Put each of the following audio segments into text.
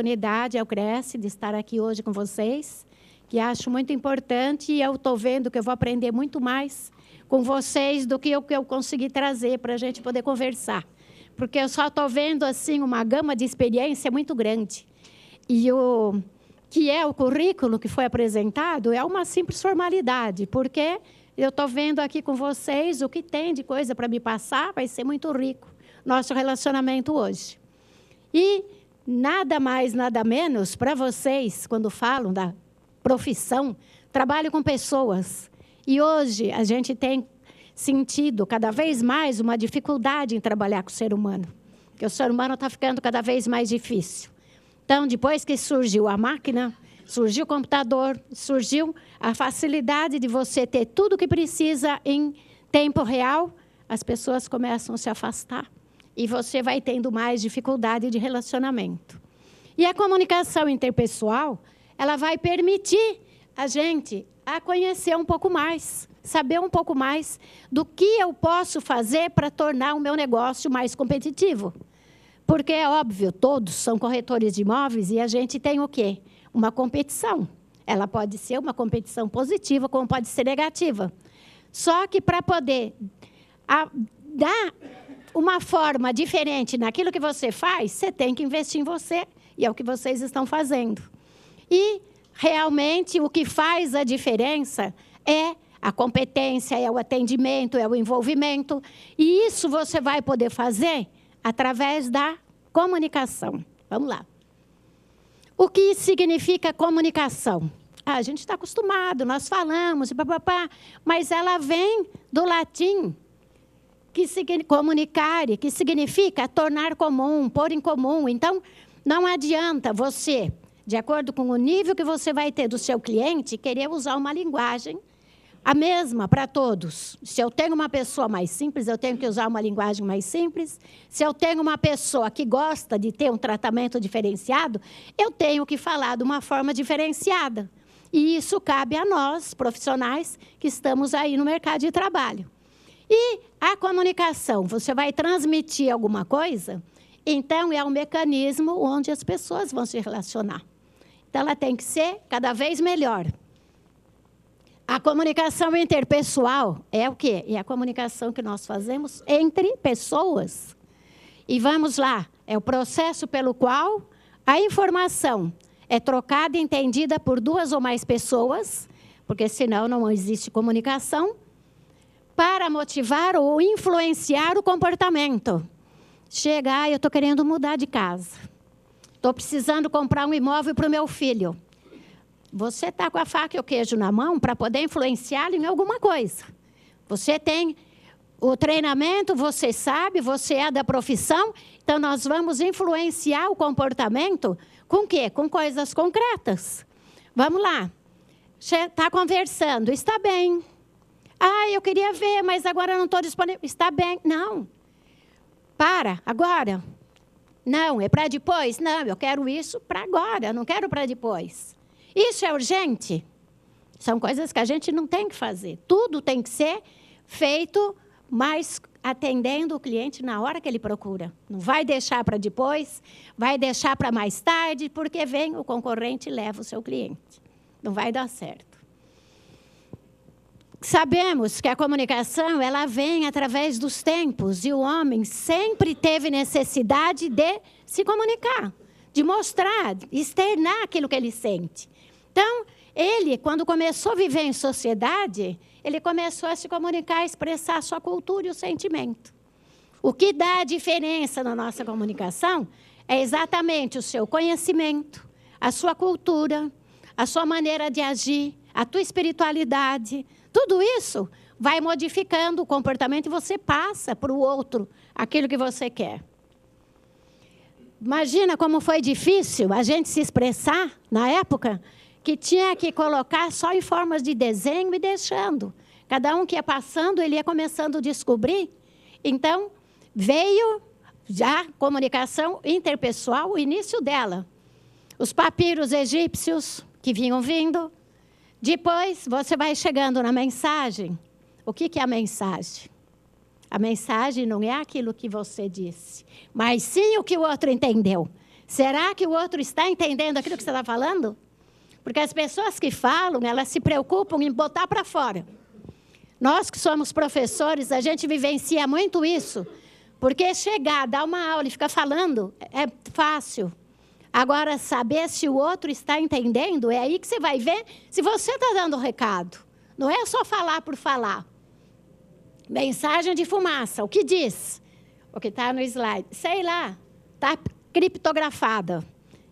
oportunidade ao Cresce de estar aqui hoje com vocês, que acho muito importante, e eu estou vendo que eu vou aprender muito mais com vocês do que o que eu consegui trazer para a gente poder conversar. Porque eu só estou vendo assim, uma gama de experiência muito grande. E o que é o currículo que foi apresentado é uma simples formalidade, porque eu estou vendo aqui com vocês o que tem de coisa para me passar, vai ser muito rico nosso relacionamento hoje. E nada mais, nada menos, para vocês, quando falam da profissão, trabalho com pessoas. E hoje a gente tem sentido cada vez mais uma dificuldade em trabalhar com o ser humano, porque o ser humano está ficando cada vez mais difícil. Então, depois que surgiu a máquina, surgiu o computador, surgiu a facilidade de você ter tudo o que precisa em tempo real, as pessoas começam a se afastar e você vai tendo mais dificuldade de relacionamento. E a comunicação interpessoal, ela vai permitir a gente a conhecer um pouco mais, saber um pouco mais do que eu posso fazer para tornar o meu negócio mais competitivo. Porque é óbvio, todos são corretores de imóveis e a gente tem o quê? Uma competição. Ela pode ser uma competição positiva, como pode ser negativa. Só que para poder dar uma forma diferente naquilo que você faz, você tem que investir em você, e é o que vocês estão fazendo. E, realmente, o que faz a diferença é a competência, é o atendimento, é o envolvimento. E isso você vai poder fazer através da comunicação. Vamos lá. O que significa comunicação? A gente está acostumado, nós falamos, mas ela vem do latim, comunicare, que significa tornar comum, pôr em comum. Então, não adianta você, de acordo com o nível que você vai ter do seu cliente, querer usar uma linguagem a mesma para todos. Se eu tenho uma pessoa mais simples, eu tenho que usar uma linguagem mais simples. Se eu tenho uma pessoa que gosta de ter um tratamento diferenciado, eu tenho que falar de uma forma diferenciada. E isso cabe a nós, profissionais, que estamos aí no mercado de trabalho. E a comunicação, você vai transmitir alguma coisa, então é um mecanismo onde as pessoas vão se relacionar. Então, ela tem que ser cada vez melhor. A comunicação interpessoal é o quê? É a comunicação que nós fazemos entre pessoas. E vamos lá, é o processo pelo qual a informação é trocada e entendida por duas ou mais pessoas, porque senão não existe comunicação, para motivar ou influenciar o comportamento. Chega, eu estou querendo mudar de casa. Estou precisando comprar um imóvel para o meu filho. Você está com a faca e o queijo na mão para poder influenciá-lo em alguma coisa. Você tem o treinamento, você sabe, você é da profissão, então nós vamos influenciar o comportamento com o quê? Com coisas concretas. Vamos lá. Está conversando, está bem. Eu queria ver, mas agora não estou disponível. Está bem. Não. Para, agora. Não, é para depois? Não, eu quero isso para agora, não quero para depois. Isso é urgente? São coisas que a gente não tem que fazer. Tudo tem que ser feito, mas atendendo o cliente na hora que ele procura. Não vai deixar para depois, vai deixar para mais tarde, porque vem o concorrente e leva o seu cliente. Não vai dar certo. Sabemos que a comunicação, ela vem através dos tempos, e o homem sempre teve necessidade de se comunicar, de mostrar, de externar aquilo que ele sente. Então, ele, quando começou a viver em sociedade, ele começou a se comunicar, a expressar a sua cultura e o sentimento. O que dá a diferença na nossa comunicação é exatamente o seu conhecimento, a sua cultura, a sua maneira de agir, a tua espiritualidade. Tudo isso vai modificando o comportamento e você passa para o outro aquilo que você quer. Imagina como foi difícil a gente se expressar na época que tinha que colocar só em formas de desenho e deixando. Cada um que ia passando, ele ia começando a descobrir. Então, veio já a comunicação interpessoal, o início dela. Os papiros egípcios que vinham vindo. Depois, você vai chegando na mensagem. O que é a mensagem? A mensagem não é aquilo que você disse, mas sim o que o outro entendeu. Será que o outro está entendendo aquilo que você está falando? Porque as pessoas que falam, elas se preocupam em botar para fora. Nós que somos professores, a gente vivencia muito isso. Porque chegar, dar uma aula e ficar falando é fácil. Agora, saber se o outro está entendendo, é aí que você vai ver se você está dando o recado. Não é só falar por falar. Mensagem de fumaça, o que diz? O que está no slide. Sei lá, está criptografada.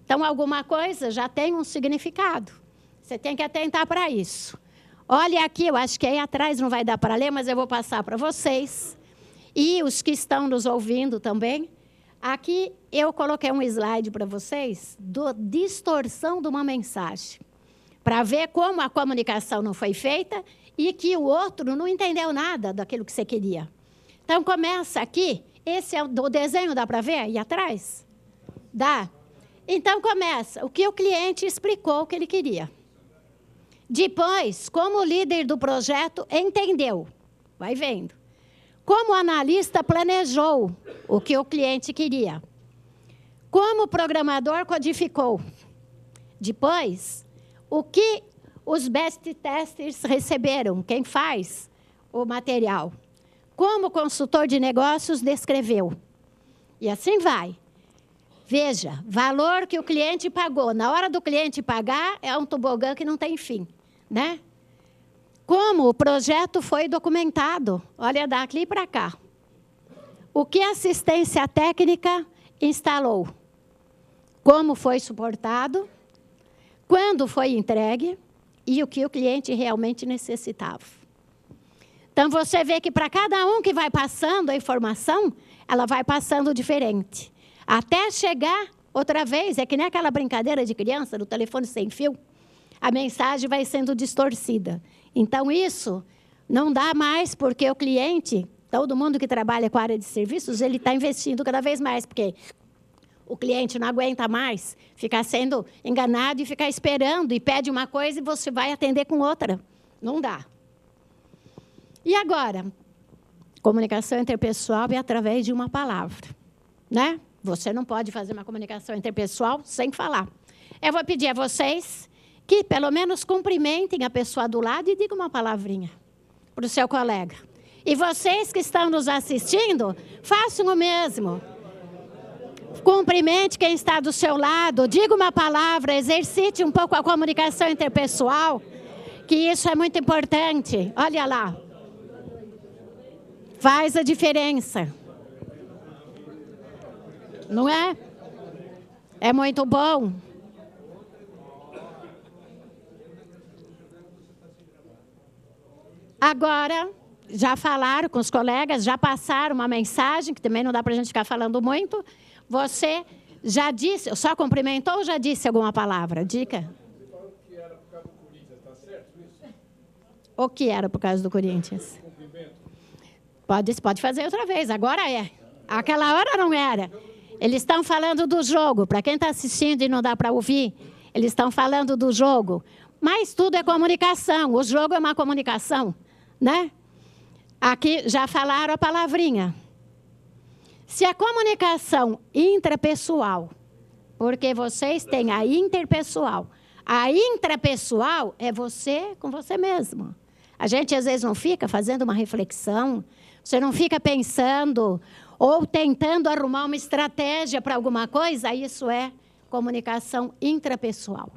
Então, alguma coisa já tem um significado. Você tem que atentar para isso. Olha aqui, eu acho que aí atrás não vai dar para ler, mas eu vou passar para vocês. E os que estão nos ouvindo também. Aqui eu coloquei um slide para vocês da distorção de uma mensagem. Para ver como a comunicação não foi feita e que o outro não entendeu nada daquilo que você queria. Então, começa aqui. Esse é o desenho, dá para ver aí atrás? Dá. Então, começa. O que o cliente explicou que ele queria. Depois, como o líder do projeto entendeu. Vai vendo. Como o analista planejou o que o cliente queria. Como o programador codificou. Depois, o que os best testers receberam, quem faz o material. Como o consultor de negócios descreveu. E assim vai. Veja, valor que o cliente pagou. Na hora do cliente pagar, é um tobogã que não tem fim, né? Como o projeto foi documentado. Olha, daqui para cá. O que a assistência técnica instalou. Como foi suportado. Quando foi entregue. E o que o cliente realmente necessitava. Então, você vê que para cada um que vai passando a informação, ela vai passando diferente. Até chegar, outra vez, é que nem aquela brincadeira de criança, do telefone sem fio, a mensagem vai sendo distorcida. Então, isso não dá mais, porque o cliente, todo mundo que trabalha com a área de serviços, ele está investindo cada vez mais, porque o cliente não aguenta mais ficar sendo enganado e ficar esperando, e pede uma coisa e você vai atender com outra. Não dá. E agora? Comunicação interpessoal é através de uma palavra, né? Você não pode fazer uma comunicação interpessoal sem falar. Eu vou pedir a vocês que, pelo menos, cumprimentem a pessoa do lado e digam uma palavrinha para o seu colega. E vocês que estão nos assistindo, façam o mesmo. Cumprimente quem está do seu lado, diga uma palavra, exercite um pouco a comunicação interpessoal, que isso é muito importante. Olha lá. Faz a diferença. Não é? É muito bom. Agora, já falaram com os colegas, já passaram uma mensagem, que também não dá para a gente ficar falando muito. Você já disse, só cumprimentou ou já disse alguma palavra? Dica. Você falou que era por causa do Corinthians, está certo isso? O que era por causa do Corinthians? Pode fazer outra vez, agora é. Aquela hora não era. Eles estão falando do jogo. Para quem está assistindo e não dá para ouvir, eles estão falando do jogo. Mas tudo é comunicação. O jogo é uma comunicação, né? Aqui já falaram a palavrinha. Se a comunicação intrapessoal, porque vocês têm a interpessoal. A intrapessoal é você com você mesmo. A gente, às vezes, não fica fazendo uma reflexão, você não fica pensando ou tentando arrumar uma estratégia para alguma coisa, isso é comunicação intrapessoal.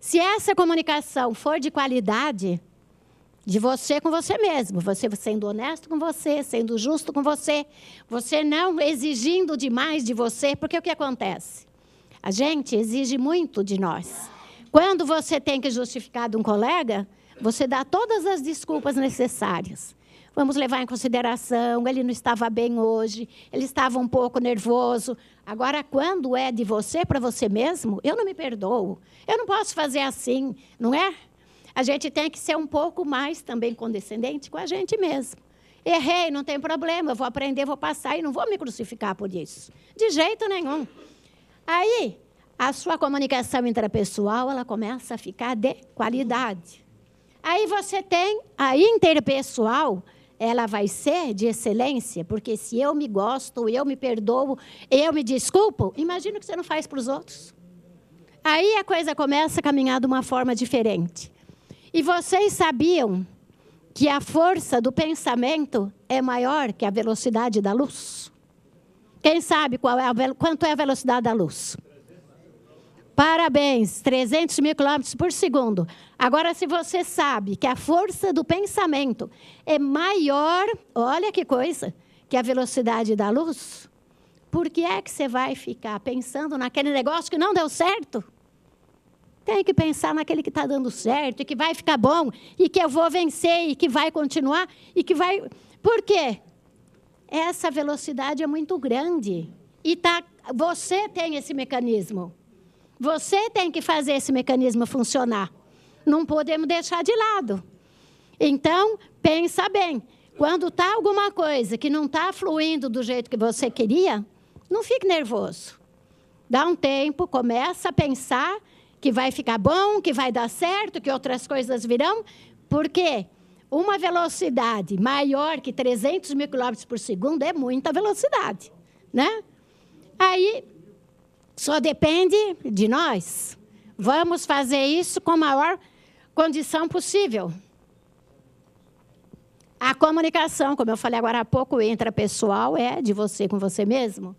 Se essa comunicação for de qualidade, de você com você mesmo, você sendo honesto com você, sendo justo com você, você não exigindo demais de você, porque o que acontece? A gente exige muito de nós. Quando você tem que justificar de um colega, você dá todas as desculpas necessárias. Vamos levar em consideração, ele não estava bem hoje, ele estava um pouco nervoso. Agora, quando é de você para você mesmo, eu não me perdoo. Eu não posso fazer assim, não é? A gente tem que ser um pouco mais também condescendente com a gente mesmo. Errei, não tem problema, eu vou aprender, vou passar e não vou me crucificar por isso. De jeito nenhum. Aí, a sua comunicação intrapessoal, ela começa a ficar de qualidade. Aí você tem a interpessoal, ela vai ser de excelência, porque se eu me gosto, eu me perdoo, eu me desculpo, imagina o que você não faz para os outros. Aí a coisa começa a caminhar de uma forma diferente. E vocês sabiam que a força do pensamento é maior que a velocidade da luz? Quem sabe quanto é a velocidade da luz? Parabéns, 300 mil quilômetros por segundo. Agora, se você sabe que a força do pensamento é maior, olha que coisa, que a velocidade da luz, por que é que você vai ficar pensando naquele negócio que não deu certo? Tem que pensar naquele que está dando certo, e que vai ficar bom, e que eu vou vencer, e que vai continuar, e que vai... Por quê? Essa velocidade é muito grande. E você tem esse mecanismo. Você tem que fazer esse mecanismo funcionar. Não podemos deixar de lado. Então, pensa bem. Quando está alguma coisa que não está fluindo do jeito que você queria, não fique nervoso. Dá um tempo, começa a pensar que vai ficar bom, que vai dar certo, que outras coisas virão. Porque uma velocidade maior que 300 mil quilômetros por segundo é muita velocidade, né? Aí... só depende de nós. Vamos fazer isso com a maior condição possível. A comunicação, como eu falei agora há pouco, intrapessoal é de você com você mesmo.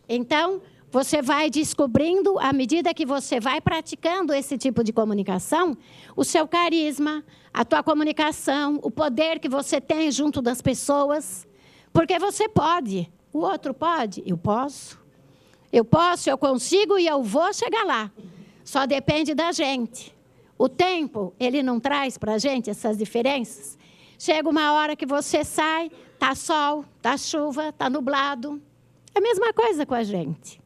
Então, você vai descobrindo, à medida que você vai praticando esse tipo de comunicação, o seu carisma, a tua comunicação, o poder que você tem junto das pessoas. Porque você pode. O outro pode? Eu posso. Eu posso, eu consigo e eu vou chegar lá. Só depende da gente. O tempo, ele não traz para a gente essas diferenças. Chega uma hora que você sai, está sol, está chuva, está nublado. É a mesma coisa com a gente.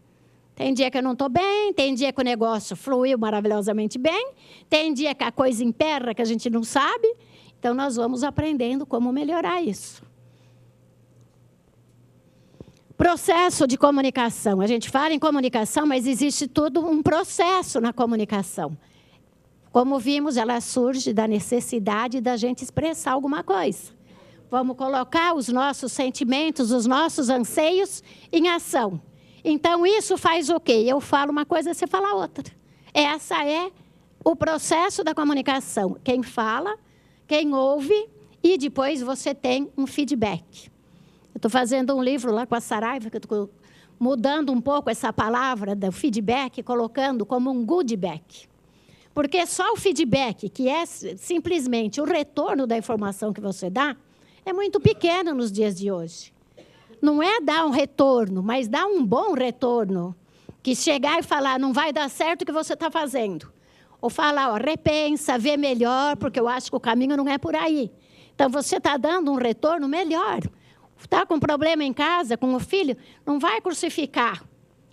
Tem dia que eu não estou bem, tem dia que o negócio fluiu maravilhosamente bem, tem dia que a coisa emperra que a gente não sabe. Então, nós vamos aprendendo como melhorar isso. Processo de comunicação. A gente fala em comunicação, mas existe todo um processo na comunicação. Como vimos, ela surge da necessidade da gente expressar alguma coisa. Vamos colocar os nossos sentimentos, os nossos anseios em ação. Então, isso faz o quê? Eu falo uma coisa, você fala outra. Essa é o processo da comunicação. Quem fala, quem ouve, e depois você tem um feedback. Eu estou fazendo um livro lá com a Saraiva, que eu estou mudando um pouco essa palavra do feedback, colocando como um goodback. Porque só o feedback, que é simplesmente o retorno da informação que você dá, é muito pequeno nos dias de hoje. Não é dar um retorno, mas dar um bom retorno. Que chegar e falar, não vai dar certo o que você está fazendo. Ou falar, ó, repensa, vê melhor, porque eu acho que o caminho não é por aí. Então, você está dando um retorno melhor. Está com problema em casa, com o filho, não vai crucificar.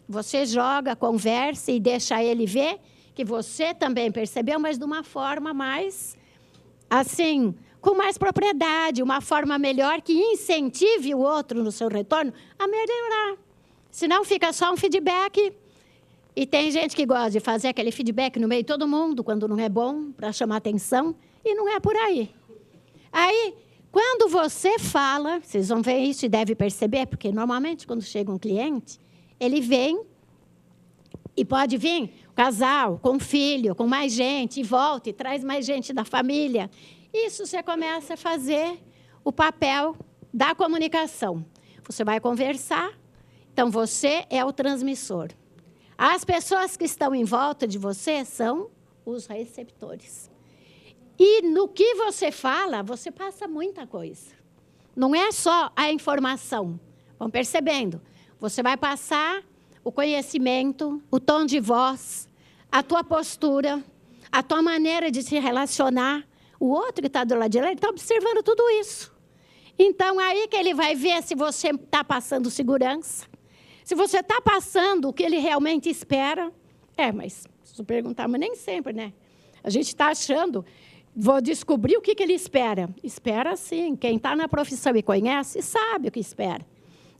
Você joga, conversa e deixa ele ver que você também percebeu, mas de uma forma mais, assim, com mais propriedade, uma forma melhor que incentive o outro no seu retorno a melhorar. Senão fica só um feedback. E tem gente que gosta de fazer aquele feedback no meio de todo mundo, quando não é bom, para chamar atenção, e não é por aí. Aí... quando você fala, vocês vão ver isso e devem perceber, porque normalmente quando chega um cliente, ele vem e pode vir o casal, com o filho, com mais gente, e volta e traz mais gente da família. Isso você começa a fazer o papel da comunicação. Você vai conversar, então você é o transmissor. As pessoas que estão em volta de você são os receptores. E no que você fala, você passa muita coisa. Não é só a informação. Vão percebendo. Você vai passar o conhecimento, o tom de voz, a tua postura, a tua maneira de se relacionar. O outro que está do lado de lá, ele está observando tudo isso. Então, aí que ele vai ver se você está passando segurança, se você está passando o que ele realmente espera. Mas, se perguntar, mas nem sempre, né? A gente está achando... vou descobrir o que ele espera. Espera sim. Quem está na profissão e conhece, sabe o que espera.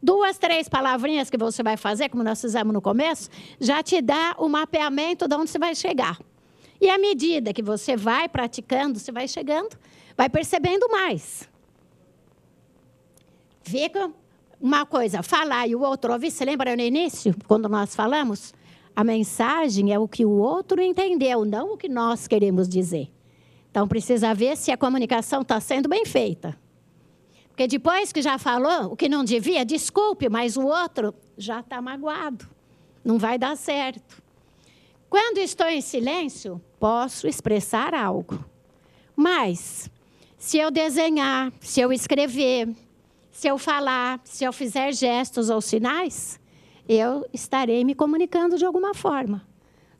2, 3 palavrinhas que você vai fazer, como nós fizemos no começo, já te dá o mapeamento de onde você vai chegar. E à medida que você vai praticando, você vai chegando, vai percebendo mais. Fica uma coisa, falar e o outro ouvir. Você lembra no início, quando nós falamos? A mensagem é o que o outro entendeu, não o que nós queremos dizer. Então, precisa ver se a comunicação está sendo bem feita. Porque depois que já falou o que não devia, desculpe, mas o outro já está magoado. Não vai dar certo. Quando estou em silêncio, posso expressar algo. Mas, se eu desenhar, se eu escrever, se eu falar, se eu fizer gestos ou sinais, eu estarei me comunicando de alguma forma.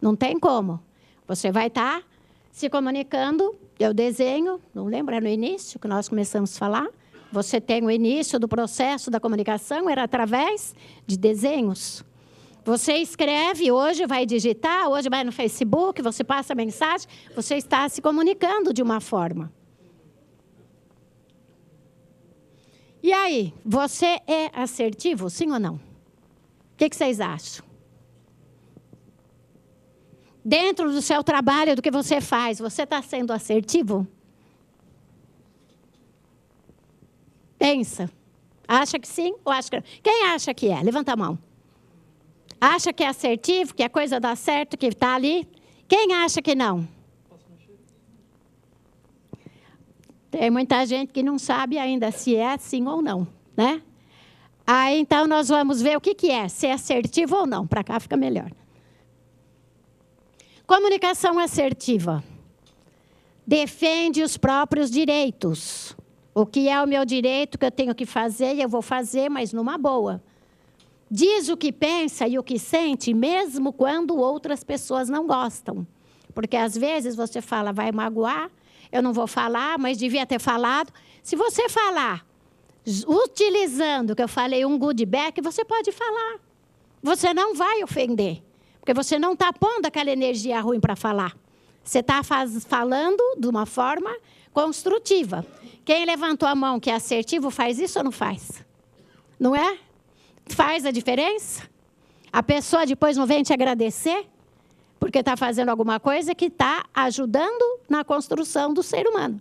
Não tem como. Você vai estar se comunicando, eu desenho, não lembra no início que nós começamos a falar? Você tem o início do processo da comunicação, era através de desenhos. Você escreve, hoje vai digitar, hoje vai no Facebook, você passa a mensagem, você está se comunicando de uma forma. E aí, você é assertivo, sim ou não? O que vocês acham? Dentro do seu trabalho, do que você faz, você está sendo assertivo? Pensa. Acha que sim ou acha que não? Quem acha que é? Levanta a mão. Acha que é assertivo, que a coisa dá certo, que está ali? Quem acha que não? Tem muita gente que não sabe ainda se é sim ou não, né? Aí, então, nós vamos ver o que é, se é assertivo ou não. Para cá fica melhor. Comunicação assertiva. Defende os próprios direitos. O que é o meu direito que eu tenho que fazer, eu vou fazer, mas numa boa. Diz o que pensa e o que sente, mesmo quando outras pessoas não gostam. Porque, às vezes, você fala, vai magoar, eu não vou falar, mas devia ter falado. Se você falar, utilizando, que eu falei, um good back, você pode falar. Você não vai ofender. Porque você não está pondo aquela energia ruim para falar. Você está falando de uma forma construtiva. Quem levantou a mão que é assertivo faz isso ou não faz? Não é? Faz a diferença? A pessoa depois não vem te agradecer porque está fazendo alguma coisa que está ajudando na construção do ser humano.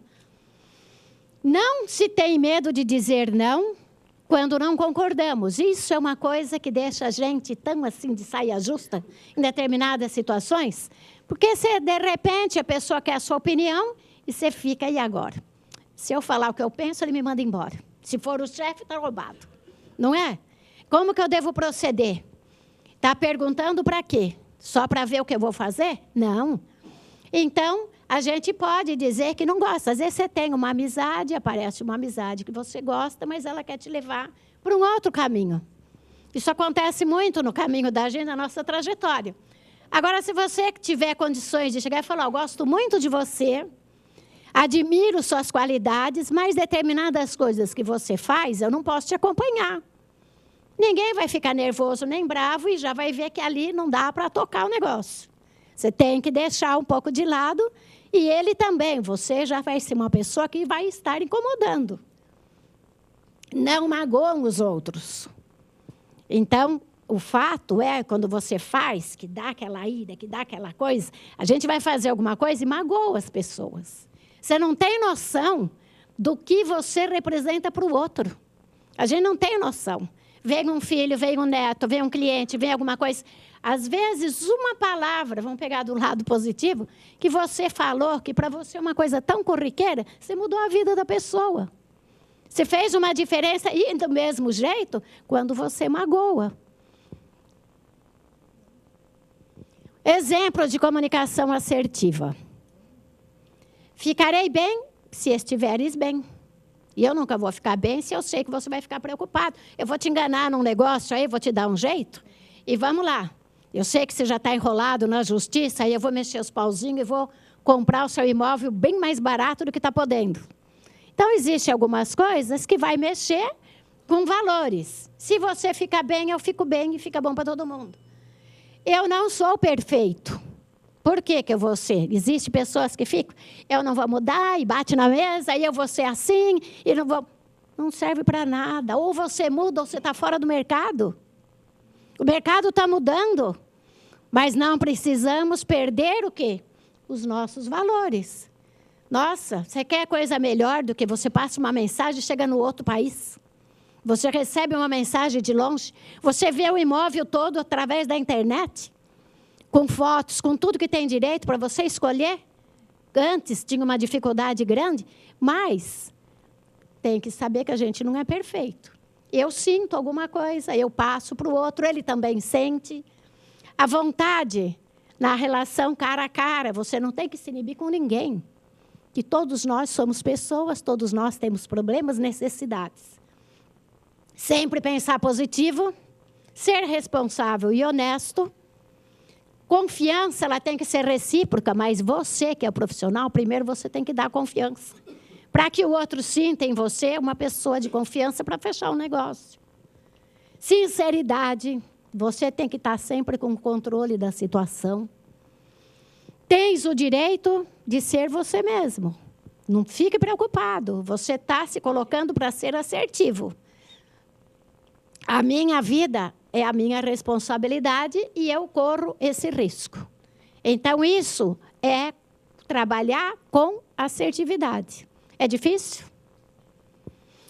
Não se tem medo de dizer não quando não concordamos. Isso é uma coisa que deixa a gente tão assim de saia justa em determinadas situações, porque se de repente a pessoa quer a sua opinião e você fica, e agora? Se eu falar o que eu penso, ele me manda embora. Se for o chefe, está roubado. Não é? Como que eu devo proceder? Está perguntando para quê? Só para ver o que eu vou fazer? Não. Então, a gente pode dizer que não gosta. Às vezes você tem uma amizade, aparece uma amizade que você gosta, mas ela quer te levar para um outro caminho. Isso acontece muito no caminho da gente, na nossa trajetória. Agora, se você tiver condições de chegar e falar, eu gosto muito de você, admiro suas qualidades, mas determinadas coisas que você faz, eu não posso te acompanhar. Ninguém vai ficar nervoso nem bravo e já vai ver que ali não dá para tocar o negócio. Você tem que deixar um pouco de lado e ele também. Você já vai ser uma pessoa que vai estar incomodando. Não magoam os outros. Então, o fato é, quando você faz, que dá aquela ira, que dá aquela coisa, a gente vai fazer alguma coisa e magoa as pessoas. Você não tem noção do que você representa para o outro. A gente não tem noção. Vem um filho, vem um neto, vem um cliente, vem alguma coisa. Às vezes, uma palavra, vamos pegar do lado positivo, que você falou, que para você é uma coisa tão corriqueira, você mudou a vida da pessoa. Você fez uma diferença e, do mesmo jeito, quando você magoa. Exemplo de comunicação assertiva. Ficarei bem se estiveres bem. E eu nunca vou ficar bem se eu sei que você vai ficar preocupado. Eu vou te enganar num negócio aí, vou te dar um jeito. E vamos lá. Eu sei que você já está enrolado na justiça, aí eu vou mexer os pauzinhos e vou comprar o seu imóvel bem mais barato do que está podendo. Então, existem algumas coisas que vai mexer com valores. Se você fica bem, eu fico bem e fica bom para todo mundo. Eu não sou perfeito. Por que eu vou ser? Existem pessoas que ficam, eu não vou mudar, e bate na mesa, e eu vou ser assim, e não vou... Não serve para nada. Ou você muda, ou você está fora do mercado. O mercado está mudando. Mas não precisamos perder o quê? Os nossos valores. Nossa, você quer coisa melhor do que você passa uma mensagem e chega no outro país? Você recebe uma mensagem de longe, você vê o imóvel todo através da internet, com fotos, com tudo que tem direito para você escolher. Antes tinha uma dificuldade grande, mas tem que saber que a gente não é perfeito. Eu sinto alguma coisa, eu passo para o outro, ele também sente. A vontade na relação cara a cara, você não tem que se inibir com ninguém. Que todos nós somos pessoas, todos nós temos problemas, necessidades. Sempre pensar positivo, ser responsável e honesto. Confiança, ela tem que ser recíproca, mas você que é o profissional, primeiro você tem que dar confiança. Para que o outro sinta em você uma pessoa de confiança para fechar o negócio. Sinceridade, você tem que estar sempre com o controle da situação. Tens o direito de ser você mesmo. Não fique preocupado, você está se colocando para ser assertivo. A minha vida é a minha responsabilidade e eu corro esse risco. Então, isso é trabalhar com assertividade. É difícil?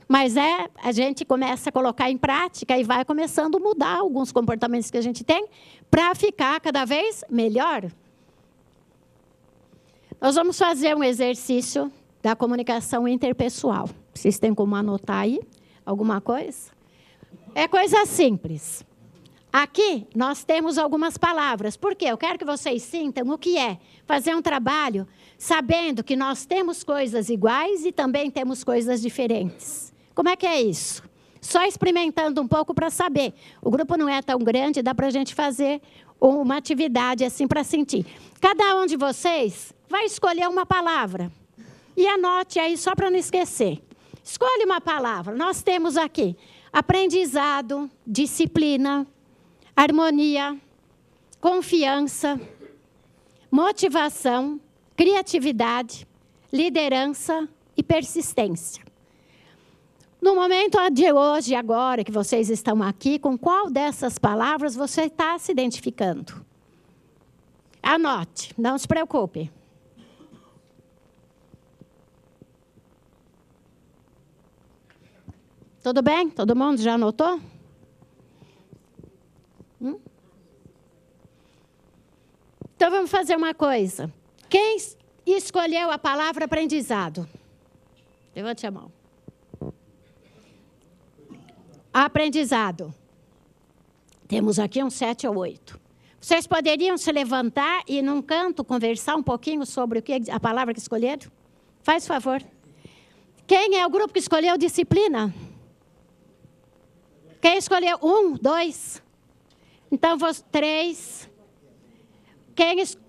Mas a gente começa a colocar em prática e vai começando a mudar alguns comportamentos que a gente tem para ficar cada vez melhor. Nós vamos fazer um exercício da comunicação interpessoal. Vocês têm como anotar aí alguma coisa? É coisa simples. Aqui nós temos algumas palavras. Por quê? Eu quero que vocês sintam o que é fazer um trabalho sabendo que nós temos coisas iguais e também temos coisas diferentes. Como é que é isso? Só experimentando um pouco para saber. O grupo não é tão grande, dá para a gente fazer uma atividade assim para sentir. Cada um de vocês vai escolher uma palavra. E anote aí só para não esquecer. Escolhe uma palavra. Nós temos aqui aprendizado, disciplina, harmonia, confiança, motivação, criatividade, liderança e persistência. No momento de hoje, agora que vocês estão aqui, com qual dessas palavras você está se identificando? Anote, não se preocupe. Tudo bem? Todo mundo já anotou? Então, vamos fazer uma coisa. Quem escolheu a palavra aprendizado? Levante a mão. Aprendizado. Temos aqui uns 7 ou 8. Vocês poderiam se levantar e, num canto, conversar um pouquinho sobre o que a palavra que escolheram? Faz favor. Quem é o grupo que escolheu disciplina? Quem escolheu? 1, 2. Então, 3.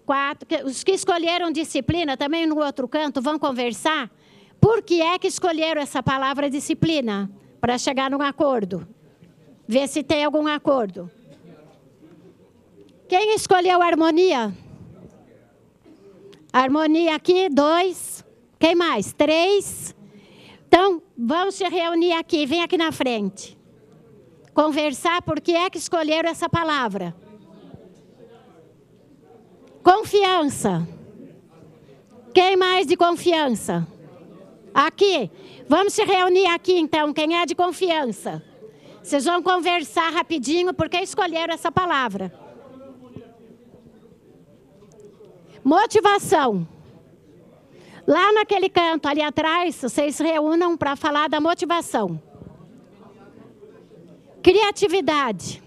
4. Os que escolheram disciplina, também no outro canto, vão conversar. Por que é que escolheram essa palavra disciplina? Para chegar num acordo. Ver se tem algum acordo. Quem escolheu harmonia? Harmonia aqui, 2. Quem mais? 3. Então, vamos se reunir aqui. Vem aqui na frente. Conversar por que é que escolheram essa palavra. Confiança. Quem mais de confiança? Aqui. Vamos se reunir aqui, então. Quem é de confiança? Vocês vão conversar rapidinho porque escolheram essa palavra. Motivação. Lá naquele canto, ali atrás, vocês se reúnam para falar da motivação. Criatividade.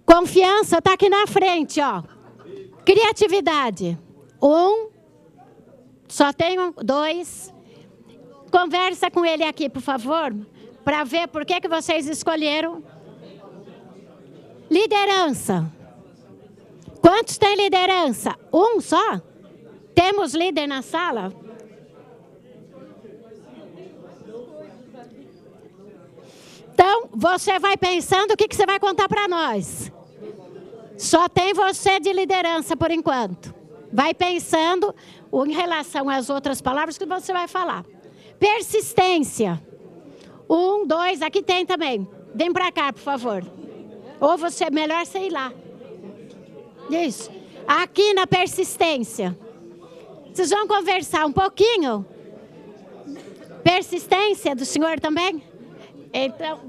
Confiança está aqui na frente, ó. Criatividade. 1. Só tem 2. Conversa com ele aqui, por favor, para ver por que vocês escolheram. Liderança. Quantos tem liderança? 1 só? Temos líder na sala? Então, você vai pensando o que você vai contar para nós. Só tem você de liderança por enquanto. Vai pensando em relação às outras palavras que você vai falar. Persistência. 1, 2, aqui tem também. Vem para cá, por favor. Ou você, melhor você ir lá. Isso. Aqui na persistência. Vocês vão conversar um pouquinho? Persistência do senhor também? Então,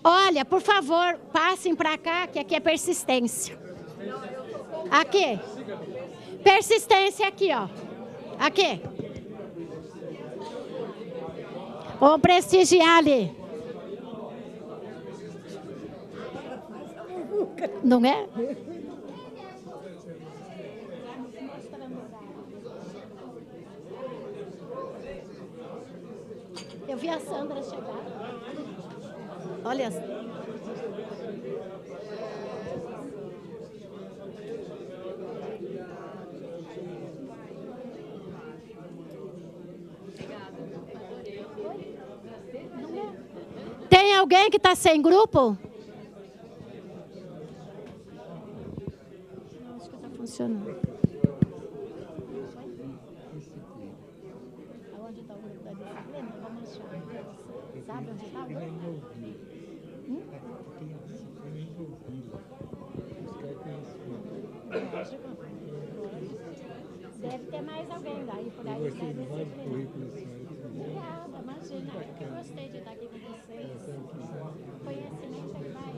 olha, por favor, passem para cá, que aqui é persistência. Aqui. Persistência aqui, ó. Aqui. Vamos prestigiar ali. Não é? Eu vi a Sandra chegar. Olha. Tem alguém que está sem grupo? Acho que está funcionando. Aonde está o grupo da disciplina? Vamos achar. Sabe onde está o grupo? Deve ter mais alguém daí por aí. Obrigada, imagina. Eu gostei de estar aqui com vocês. Conhecimento é que vai.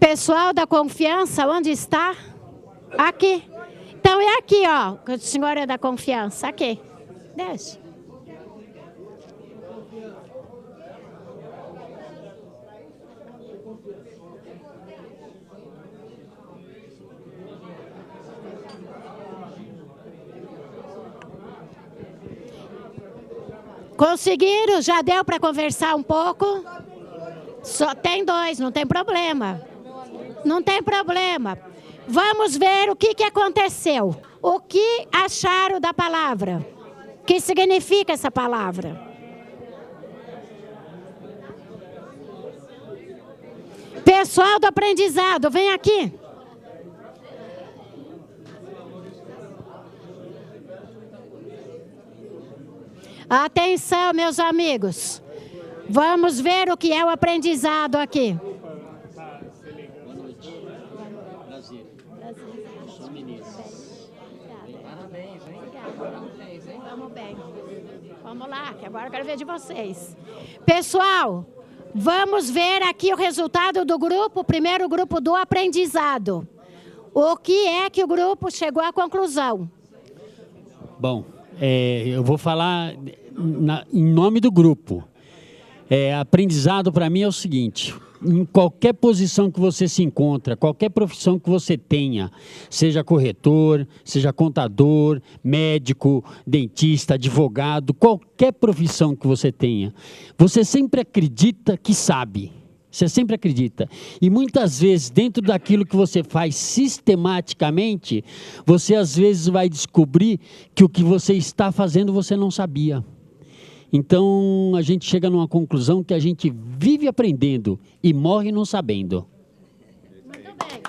Pessoal da confiança, onde está? Aqui. Então é aqui, ó, que a senhora é da confiança. Aqui. Deixa. Conseguiram? Já deu para conversar um pouco? Só tem dois, não tem problema. Não tem problema. Vamos ver o que aconteceu. O que acharam da palavra? O que significa essa palavra? Pessoal do aprendizado, vem aqui. Atenção, meus amigos. Vamos ver o que é o aprendizado aqui. Boa noite. Prazer. Eu sou o ministro. Parabéns, hein? Parabéns, hein? Vamos bem. Vamos lá, que agora eu quero ver de vocês. Pessoal, vamos ver aqui o resultado do grupo, o primeiro grupo do aprendizado. O que é que o grupo chegou à conclusão? Bom, eu vou falar em nome do grupo. Aprendizado para mim é o seguinte: em qualquer posição que você se encontra, qualquer profissão que você tenha, seja corretor, seja contador, médico, dentista, advogado, qualquer profissão que você tenha, você sempre acredita que sabe. Você sempre acredita. E muitas vezes, dentro daquilo que você faz sistematicamente, você às vezes vai descobrir que o que você está fazendo você não sabia. Então, a gente chega numa conclusão que a gente vive aprendendo e morre não sabendo. Muito bem.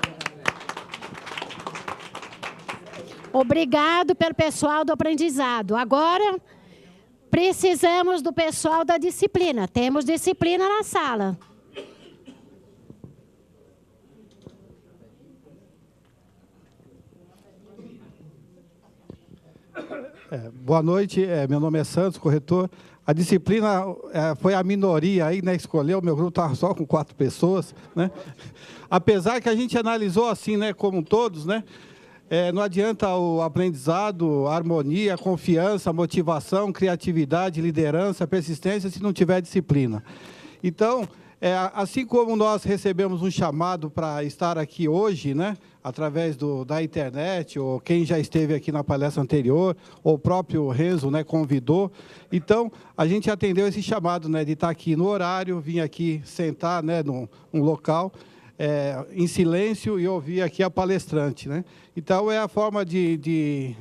Obrigado pelo pessoal do aprendizado. Agora, precisamos do pessoal da disciplina. Temos disciplina na sala. Boa noite, meu nome é Santos, corretor. A disciplina foi a minoria aí, né, escolheu, o meu grupo estava só com 4 pessoas, né? Apesar que a gente analisou assim, né, como todos, né, não adianta o aprendizado, a harmonia, a confiança, a motivação, criatividade, liderança, persistência, se não tiver disciplina. Então, assim como nós recebemos um chamado para estar aqui hoje, né, através da internet, ou quem já esteve aqui na palestra anterior, ou o próprio Renzo, né, convidou. Então, a gente atendeu esse chamado, né, de estar aqui no horário, vir aqui sentar, né, num local, em silêncio, e ouvir aqui a palestrante, né? Então, é a forma de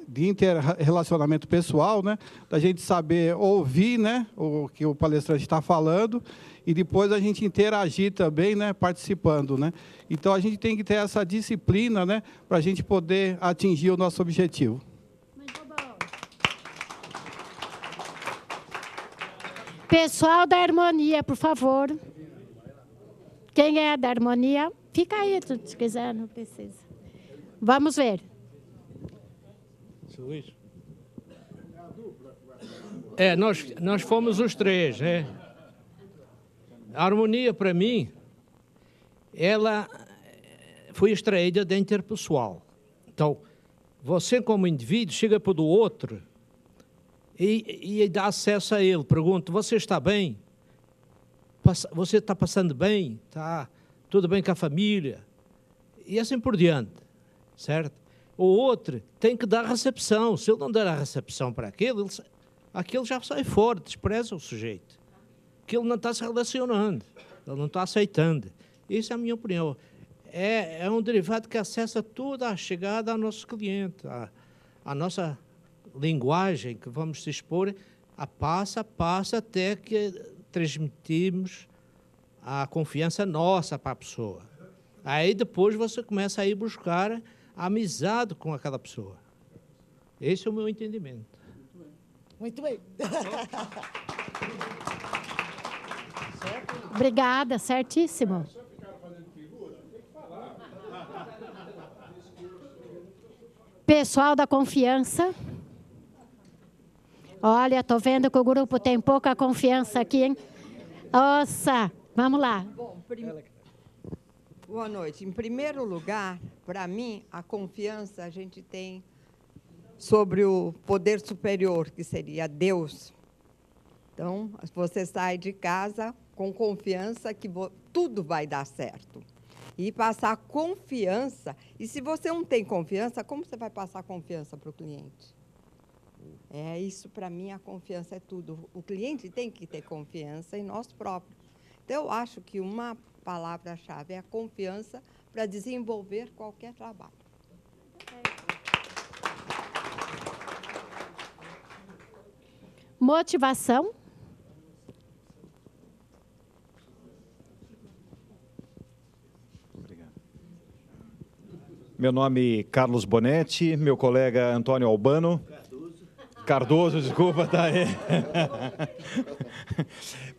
de interrelacionamento pessoal, né? Da gente saber ouvir, né, o que o palestrante está falando, e depois a gente interagir também, né, participando, né? Então, a gente tem que ter essa disciplina, né, para a gente poder atingir o nosso objetivo. Muito bom. Pessoal da harmonia, por favor. Quem é da harmonia? Fica aí, se quiser, não precisa. Vamos ver. Nós fomos os três, né? A harmonia, para mim, ela foi extraída da interpessoal. Então, você como indivíduo chega para o outro e dá acesso a ele. Pergunta, você está bem? Você está passando bem? Está tudo bem com a família? E assim por diante, certo? O outro tem que dar recepção. Se ele não der a recepção para aquele, aquele já sai fora, despreza o sujeito. Que ele não está se relacionando, ele não está aceitando. Isso é a minha opinião. É um derivado que acessa toda a chegada ao nosso cliente, a nossa linguagem que vamos se expor, a passo a passo, até que transmitimos a confiança nossa para a pessoa. Aí depois você começa a ir buscar a amizade com aquela pessoa. Esse é o meu entendimento. Muito bem. Obrigada, certíssimo. Pessoal da confiança. Olha, estou vendo que o grupo tem pouca confiança aqui, hein? Nossa, vamos lá. Bom, boa noite. Em primeiro lugar, para mim, a confiança a gente tem sobre o poder superior, que seria Deus. Então, você sai de casa com confiança que tudo vai dar certo. E passar confiança. E se você não tem confiança, como você vai passar confiança para o cliente? É isso, para mim, a confiança é tudo. O cliente tem que ter confiança em nós próprios. Então, eu acho que uma palavra-chave é a confiança para desenvolver qualquer trabalho. Motivação. Meu nome é Carlos Bonetti, meu colega Antônio Albano. Cardoso, desculpa, tá aí.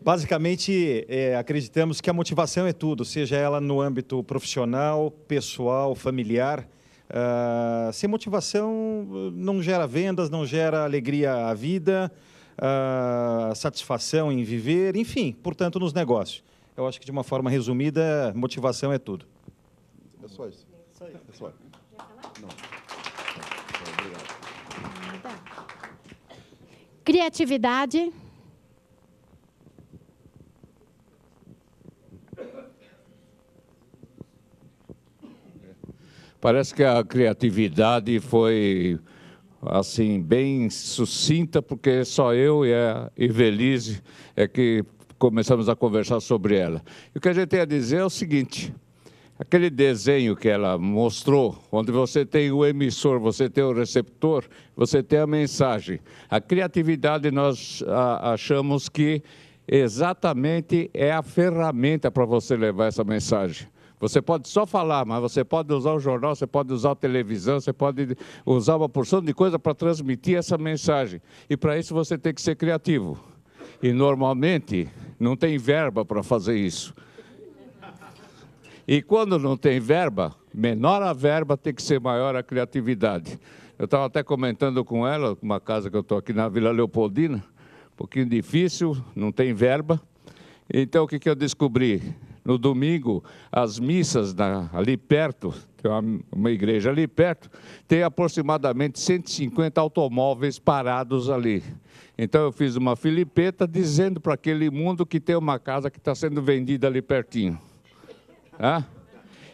Basicamente, acreditamos que a motivação é tudo, seja ela no âmbito profissional, pessoal, familiar. Sem motivação não gera vendas, não gera alegria à vida, satisfação em viver, enfim, portanto, nos negócios. Eu acho que, de uma forma resumida, motivação é tudo. É só isso. É só. Não. Obrigado. Criatividade. Parece que a criatividade foi assim bem sucinta, porque só eu e a Evelise é que começamos a conversar sobre ela. E o que a gente tem a dizer é o seguinte: aquele desenho que ela mostrou, onde você tem o emissor, você tem o receptor, você tem a mensagem. A criatividade nós achamos que exatamente é a ferramenta para você levar essa mensagem. Você pode só falar, mas você pode usar o jornal, você pode usar a televisão, você pode usar uma porção de coisa para transmitir essa mensagem. E para isso você tem que ser criativo. E normalmente não tem verba para fazer isso. E quando não tem verba, menor a verba tem que ser maior a criatividade. Eu estava até comentando com ela, uma casa que eu estou aqui na Vila Leopoldina, um pouquinho difícil, não tem verba. Então o que eu descobri? No domingo, as missas ali perto, tem uma igreja ali perto, tem aproximadamente 150 automóveis parados ali. Então eu fiz uma filipeta dizendo para aquele mundo que tem uma casa que está sendo vendida ali pertinho.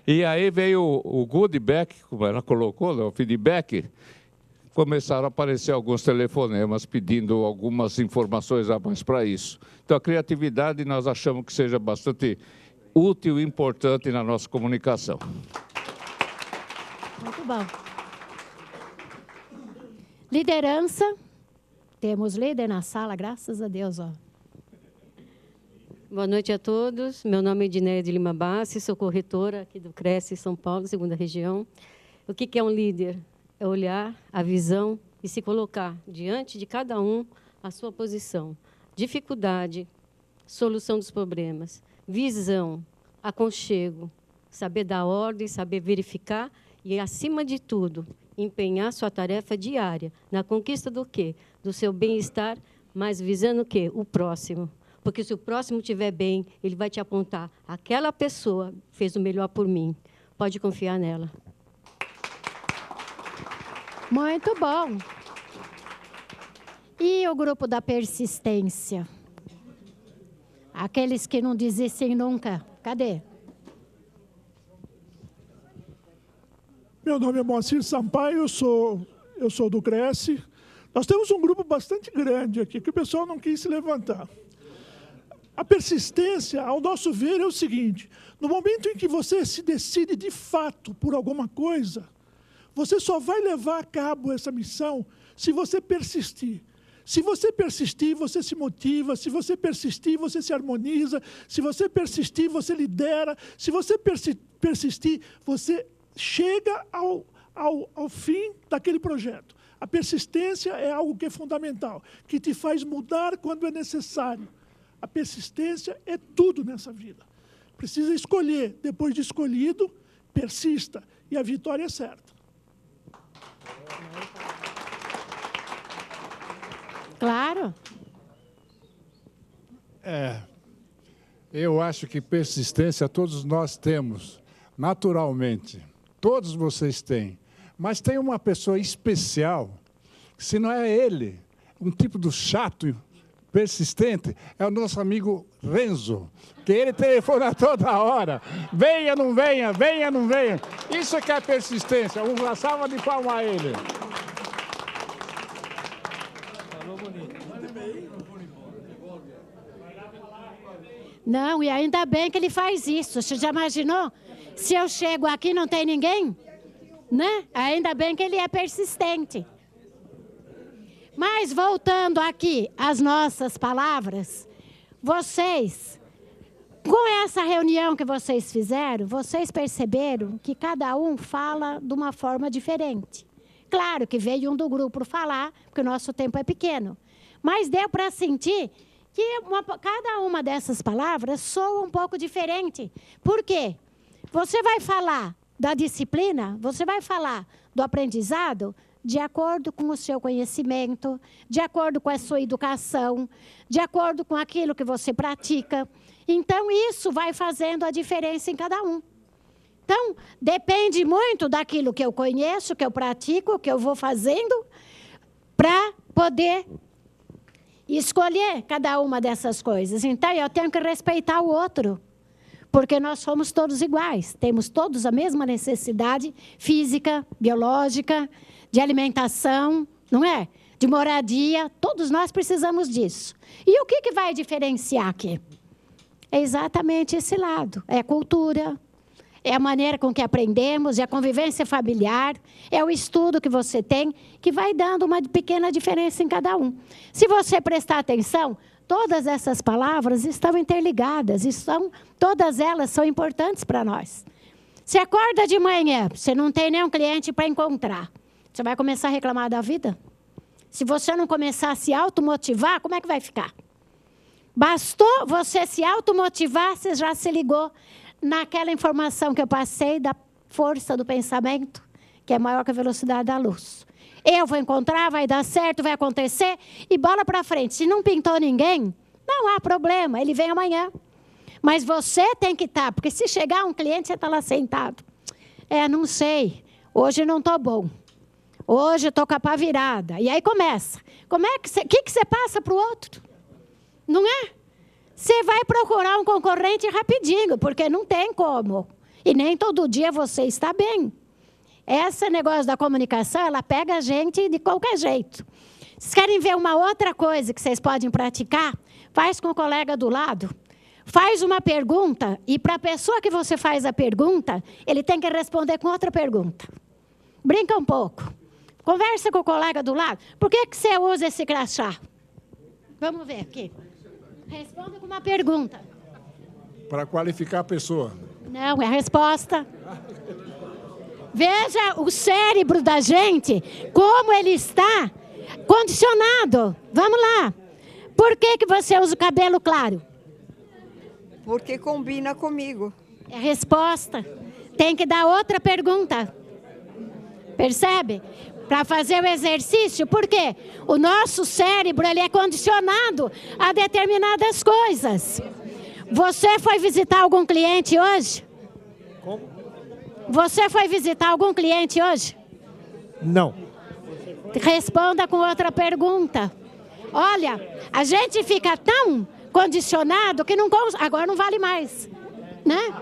E aí veio o goodback, como ela colocou, o feedback, começaram a aparecer alguns telefonemas pedindo algumas informações a mais para isso. Então a criatividade nós achamos que seja bastante útil e importante na nossa comunicação. Muito bom. Liderança. Temos líder na sala, graças a Deus. Ó. Boa noite a todos. Meu nome é Edneia de Lima Bassi, sou corretora aqui do Cresce São Paulo, segunda região. O que é um líder? É olhar a visão e se colocar diante de cada um a sua posição. Dificuldade, solução dos problemas, visão, aconchego, saber dar ordem, saber verificar e, acima de tudo, empenhar sua tarefa diária na conquista do quê? Do seu bem-estar, mas visando o quê? O próximo. Porque se o próximo estiver bem, ele vai te apontar. Aquela pessoa fez o melhor por mim. Pode confiar nela. Muito bom. E o grupo da persistência? Aqueles que não desistem nunca. Cadê? Meu nome é Moacir Sampaio, eu sou do Cresce. Nós temos um grupo bastante grande aqui, que o pessoal não quis se levantar. A persistência, ao nosso ver, é o seguinte: no momento em que você se decide de fato por alguma coisa, você só vai levar a cabo essa missão se você persistir. Se você persistir, você se motiva. Se você persistir, você se harmoniza. Se você persistir, você lidera. Se você persistir, você chega ao fim daquele projeto. A persistência é algo que é fundamental, que te faz mudar quando é necessário. A persistência é tudo nessa vida. Precisa escolher. Depois de escolhido, persista. E a vitória é certa. Claro. Eu acho que persistência todos nós temos, naturalmente. Todos vocês têm. Mas tem uma pessoa especial, que se não é ele, um tipo do chato, persistente, é o nosso amigo Renzo, que ele telefona toda hora. Venha, não venha, venha, não venha. Isso que é persistência. Uma salva de palmas a ele. Não, e ainda bem que ele faz isso. Você já imaginou? Se eu chego aqui e não tem ninguém? Né? Ainda bem que ele é persistente. Mas, voltando aqui às nossas palavras, vocês, com essa reunião que vocês fizeram, vocês perceberam que cada um fala de uma forma diferente. Claro que veio um do grupo falar, porque o nosso tempo é pequeno. Mas deu para sentir que cada uma dessas palavras soa um pouco diferente. Por quê? Você vai falar da disciplina, você vai falar do aprendizado de acordo com o seu conhecimento, de acordo com a sua educação, de acordo com aquilo que você pratica. Então, isso vai fazendo a diferença em cada um. Então, depende muito daquilo que eu conheço, que eu pratico, que eu vou fazendo, para poder escolher cada uma dessas coisas. Então, eu tenho que respeitar o outro, porque nós somos todos iguais. Temos todos a mesma necessidade física, biológica, de alimentação, não é? De moradia, todos nós precisamos disso. E o que vai diferenciar aqui? É exatamente esse lado. É a cultura, é a maneira com que aprendemos, é a convivência familiar, é o estudo que você tem, que vai dando uma pequena diferença em cada um. Se você prestar atenção, todas essas palavras estão interligadas, todas elas são importantes para nós. Você acorda de manhã, você não tem nenhum cliente para encontrar. Você vai começar a reclamar da vida? Se você não começar a se automotivar, como é que vai ficar? Bastou você se automotivar, você já se ligou naquela informação que eu passei da força do pensamento, que é maior que a velocidade da luz. Eu vou encontrar, vai dar certo, vai acontecer, e bola para frente. Se não pintou ninguém, não há problema, ele vem amanhã. Mas você tem que estar, porque se chegar um cliente, você está lá sentado. Não sei, hoje não estou bom. Hoje eu estou com a pá virada. E aí começa. O que você passa para o outro? Não é? Você vai procurar um concorrente rapidinho, porque não tem como. E nem todo dia você está bem. Esse negócio da comunicação, ela pega a gente de qualquer jeito. Vocês querem ver uma outra coisa que vocês podem praticar? Faz com o colega do lado. Faz uma pergunta e para a pessoa que você faz a pergunta, ele tem que responder com outra pergunta. Brinca um pouco. Conversa com o colega do lado. Por que você usa esse crachá? Vamos ver aqui. Responda com uma pergunta. Para qualificar a pessoa. Não, é a resposta. Veja o cérebro da gente, como ele está condicionado. Vamos lá. Por que você usa o cabelo claro? Porque combina comigo. É a resposta. Tem que dar outra pergunta. Percebe? Para fazer o exercício. Por quê? O nosso cérebro ele é condicionado a determinadas coisas. Você foi visitar algum cliente hoje? Como? Você foi visitar algum cliente hoje? Não. Responda com outra pergunta. Olha, a gente fica tão condicionado que agora não vale mais, né?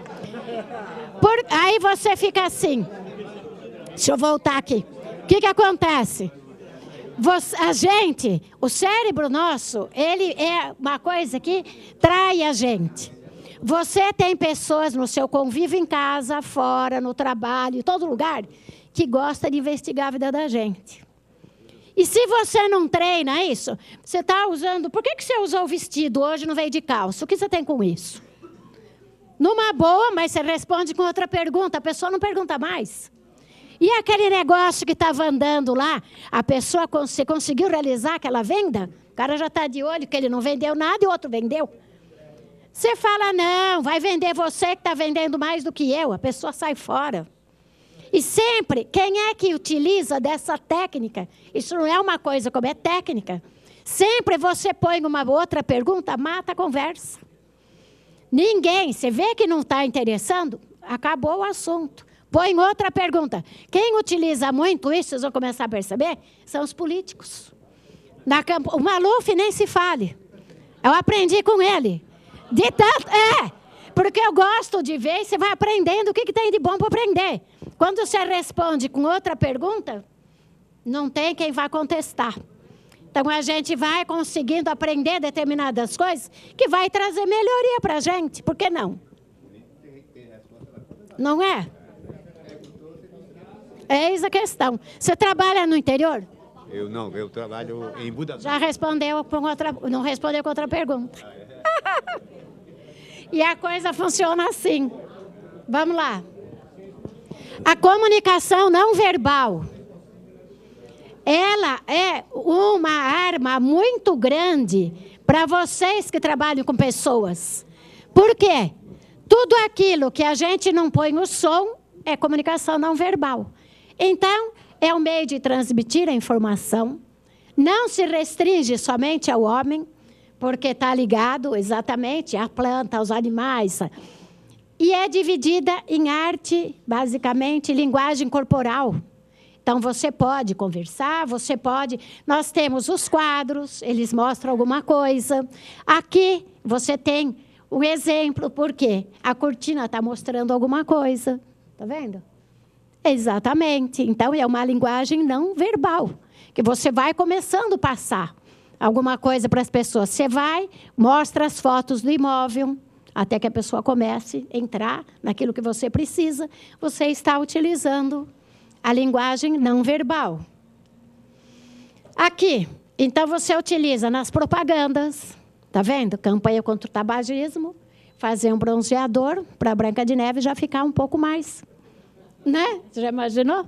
Aí você fica assim. Deixa eu voltar aqui. O que acontece? O cérebro nosso, ele é uma coisa que trai a gente. Você tem pessoas no seu convívio em casa, fora, no trabalho, em todo lugar, que gosta de investigar a vida da gente. E se você não treina isso, você está usando... Por que você usou o vestido hoje e não veio de calça? O que você tem com isso? Numa boa, mas você responde com outra pergunta. A pessoa não pergunta mais. E aquele negócio que estava andando lá, a pessoa você conseguiu realizar aquela venda? O cara já está de olho que ele não vendeu nada e o outro vendeu. Você fala, não, vai vender você que está vendendo mais do que eu. A pessoa sai fora. E sempre, quem é que utiliza dessa técnica? Isso não é uma coisa como é técnica. Sempre você põe uma outra pergunta, mata a conversa. Ninguém, você vê que não está interessando, acabou o assunto. Põe outra pergunta. Quem utiliza muito isso, vocês vão começar a perceber, são os políticos. O Maluf nem se fale. Eu aprendi com ele. Porque eu gosto de ver e você vai aprendendo o que tem de bom para aprender. Quando você responde com outra pergunta, não tem quem vá contestar. Então, a gente vai conseguindo aprender determinadas coisas que vai trazer melhoria para a gente. Por que não? Não é? Eis a questão. Você trabalha no interior? Eu não, eu trabalho em Budapeste. Já respondeu com outra, não respondeu com outra pergunta. E a coisa funciona assim. Vamos lá. A comunicação não verbal, ela é uma arma muito grande para vocês que trabalham com pessoas. Por quê? Tudo aquilo que a gente não põe o som é comunicação não verbal. Então, é um meio de transmitir a informação. Não se restringe somente ao homem, porque está ligado exatamente à planta, aos animais. E é dividida em arte, basicamente, linguagem corporal. Então, você pode conversar, você pode... Nós temos os quadros, eles mostram alguma coisa. Aqui, você tem um exemplo, porque a cortina está mostrando alguma coisa. Está vendo? Exatamente. Então, é uma linguagem não verbal, que você vai começando a passar alguma coisa para as pessoas. Você vai, mostra as fotos do imóvel, até que a pessoa comece a entrar naquilo que você precisa. Você está utilizando a linguagem não verbal. Aqui, então, você utiliza nas propagandas, tá vendo? Campanha contra o tabagismo, fazer um bronzeador para a Branca de Neve já ficar um pouco mais, né? Você já imaginou?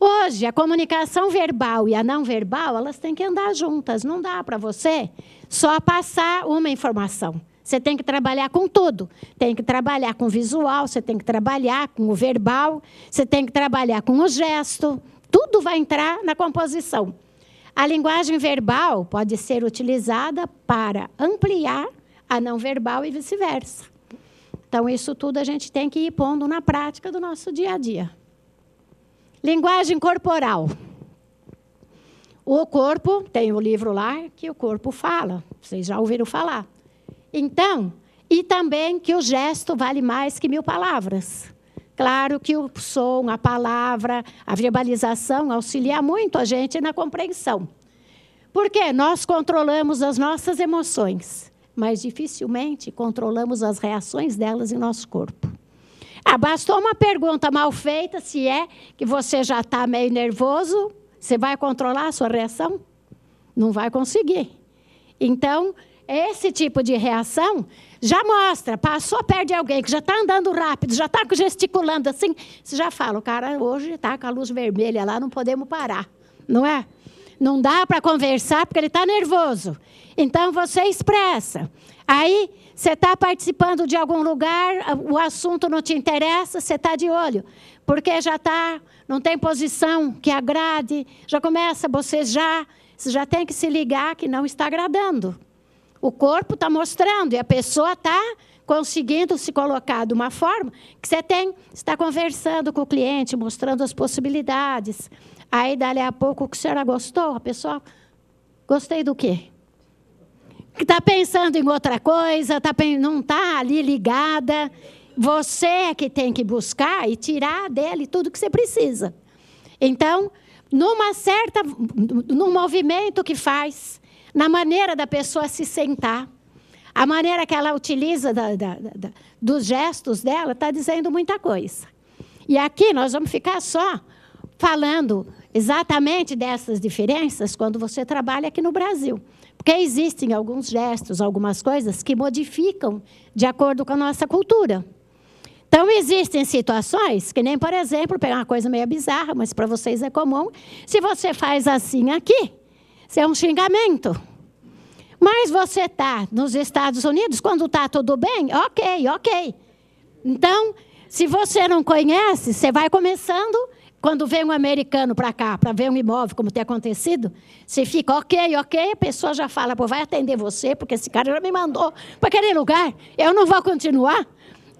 Hoje, a comunicação verbal e a não verbal, elas têm que andar juntas. Não dá para você só passar uma informação. Você tem que trabalhar com tudo. Tem que trabalhar com o visual, você tem que trabalhar com o verbal, você tem que trabalhar com o gesto. Tudo vai entrar na composição. A linguagem verbal pode ser utilizada para ampliar a não verbal e vice-versa. Então, isso tudo a gente tem que ir pondo na prática do nosso dia a dia. Linguagem corporal. O corpo, tem o livro lá que o corpo fala. Vocês já ouviram falar. Então, e também que o gesto vale mais que 1000 palavras. Claro que o som, a palavra, a verbalização auxilia muito a gente na compreensão. Porque nós controlamos as nossas emoções, mas dificilmente controlamos as reações delas em nosso corpo. Bastou uma pergunta mal feita, se é que você já está meio nervoso, você vai controlar a sua reação? Não vai conseguir. Então, esse tipo de reação já mostra, passou perto de alguém que já está andando rápido, já está gesticulando assim, você já fala, o cara hoje está com a luz vermelha lá, não podemos parar, não é? Não dá para conversar porque ele está nervoso. Então, você expressa. Aí, você está participando de algum lugar, o assunto não te interessa, você está de olho. Porque já está, não tem posição que agrade, já começa a bocejar, você já tem que se ligar que não está agradando. O corpo está mostrando e a pessoa está conseguindo se colocar de uma forma que você está conversando com o cliente, mostrando as possibilidades. Aí, dali a pouco, o que a senhora gostou? A pessoa, gostei do quê? Está pensando em outra coisa, não está ali ligada. Você é que tem que buscar e tirar dele tudo que você precisa. Então, num movimento que faz, na maneira da pessoa se sentar, a maneira que ela utiliza dos gestos dela, está dizendo muita coisa. E aqui nós vamos ficar só falando exatamente dessas diferenças quando você trabalha aqui no Brasil. Porque existem alguns gestos, algumas coisas que modificam de acordo com a nossa cultura. Então, existem situações que nem, por exemplo, pegar uma coisa meio bizarra, mas para vocês é comum, se você faz assim aqui, isso é um xingamento. Mas você está nos Estados Unidos, quando está tudo bem, ok. Então, se você não conhece, você vai começando, quando vem um americano para cá, para ver um imóvel, como tem acontecido, você fica ok, a pessoa já fala, pô, vai atender você, porque esse cara já me mandou para aquele lugar, eu não vou continuar.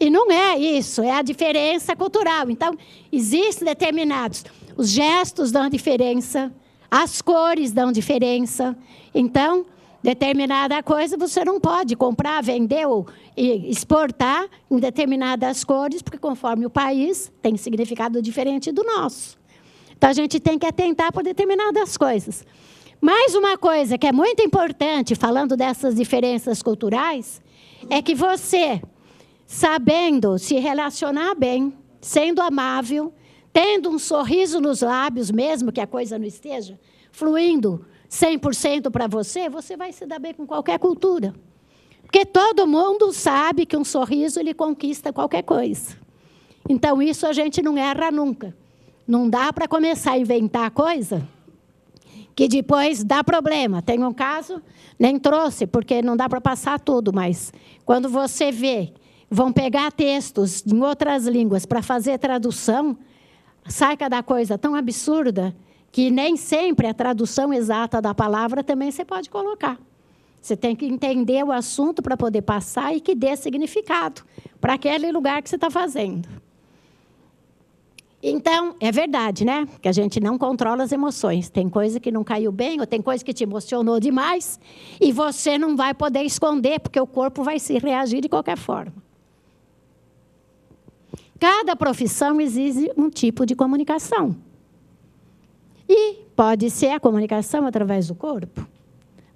E não é isso, é a diferença cultural. Então, existem determinados, os gestos dão diferença, as cores dão diferença. Então, determinada coisa você não pode comprar, vender ou exportar em determinadas cores, porque conforme o país tem significado diferente do nosso. Então, a gente tem que atentar por determinadas coisas. Mais uma coisa que é muito importante, falando dessas diferenças culturais, é que você, sabendo se relacionar bem, sendo amável, tendo um sorriso nos lábios, mesmo que a coisa não esteja fluindo 100% para você, você vai se dar bem com qualquer cultura. Porque todo mundo sabe que um sorriso ele conquista qualquer coisa. Então, isso a gente não erra nunca. Não dá para começar a inventar coisa que depois dá problema. Tem um caso, nem trouxe, porque não dá para passar tudo, mas quando você vê, vão pegar textos em outras línguas para fazer tradução, sai cada coisa tão absurda que nem sempre a tradução exata da palavra também você pode colocar. Você tem que entender o assunto para poder passar e que dê significado para aquele lugar que você está fazendo. Então, é verdade, né? Que a gente não controla as emoções. Tem coisa que não caiu bem, ou tem coisa que te emocionou demais, e você não vai poder esconder, porque o corpo vai se reagir de qualquer forma. Cada profissão exige um tipo de comunicação. E pode ser a comunicação através do corpo.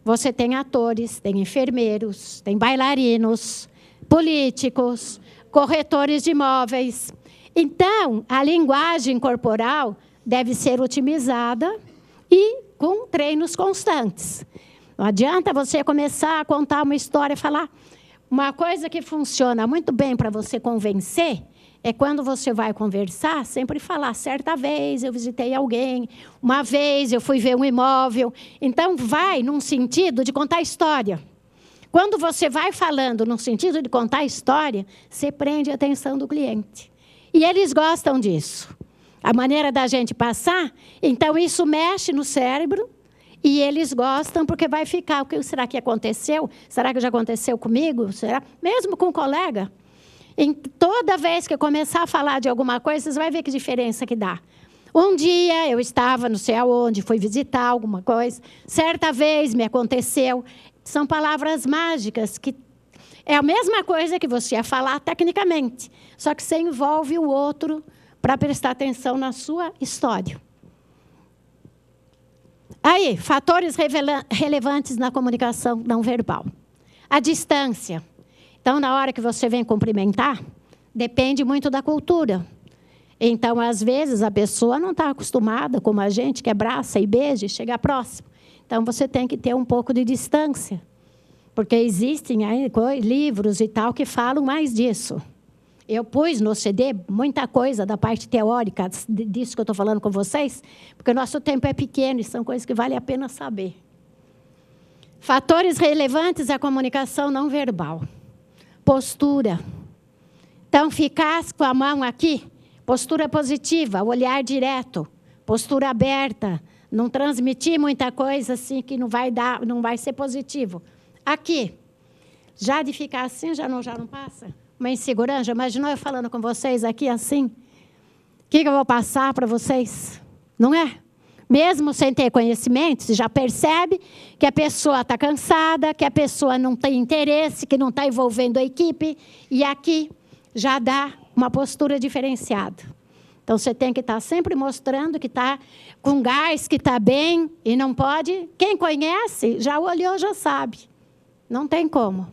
Você tem atores, tem enfermeiros, tem bailarinos, políticos, corretores de imóveis. Então, a linguagem corporal deve ser otimizada e com treinos constantes. Não adianta você começar a contar uma história e falar. Uma coisa que funciona muito bem para você convencer é quando você vai conversar, sempre falar, certa vez eu visitei alguém, uma vez eu fui ver um imóvel. Então, vai num sentido de contar história. Quando você vai falando num sentido de contar história, você prende a atenção do cliente. E eles gostam disso. A maneira da gente passar, então isso mexe no cérebro e eles gostam porque vai ficar. O que será que aconteceu? Será que já aconteceu comigo? Será? Mesmo com um colega. Toda vez que eu começar a falar de alguma coisa, vocês vão ver que diferença que dá. Um dia eu estava não sei aonde, fui visitar alguma coisa. Certa vez me aconteceu. São palavras mágicas que é a mesma coisa que você ia falar tecnicamente, só que você envolve o outro para prestar atenção na sua história. Aí, fatores relevantes na comunicação não verbal. A distância. Então, na hora que você vem cumprimentar, Depende muito da cultura. Então, às vezes, a pessoa não está acostumada, como a gente, que abraça e beija e chega próximo. Então, você tem que ter um pouco de distância. Porque existem aí livros e tal que falam mais disso. Eu pus no CD muita coisa da parte teórica disso que eu estou falando com vocês, porque o nosso tempo é pequeno e são coisas que vale a pena saber. Fatores relevantes à comunicação não verbal. Postura. Então, ficar com a mão aqui, postura positiva, olhar direto, postura aberta, não transmitir muita coisa assim que não vai ser positivo. Aqui, já de ficar assim, já não passa? Uma insegurança. Imaginou eu falando com vocês aqui assim? O que eu vou passar para vocês? Não é? Mesmo sem ter conhecimento, você já percebe que a pessoa está cansada, que a pessoa não tem interesse, que não está envolvendo a equipe. E aqui já dá uma postura diferenciada. Então, você tem que estar sempre mostrando que está com gás, que está bem, e não pode... Quem conhece, já olhou, já sabe. Não tem como.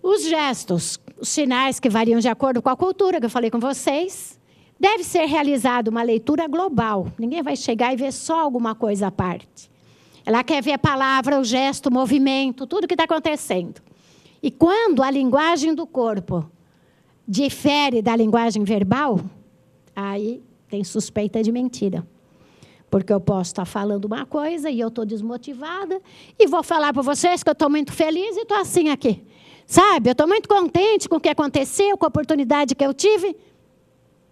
Os gestos, os sinais que variam de acordo com a cultura, que eu falei com vocês, deve ser realizada uma leitura global. Ninguém vai chegar e ver só alguma coisa à parte. Ela quer ver a palavra, o gesto, o movimento, tudo que está acontecendo. E quando a linguagem do corpo difere da linguagem verbal, aí tem suspeita de mentira. Porque eu posso estar falando uma coisa e eu estou desmotivada e vou falar para vocês que eu estou muito feliz e estou assim aqui. Sabe, eu estou muito contente com o que aconteceu, com a oportunidade que eu tive.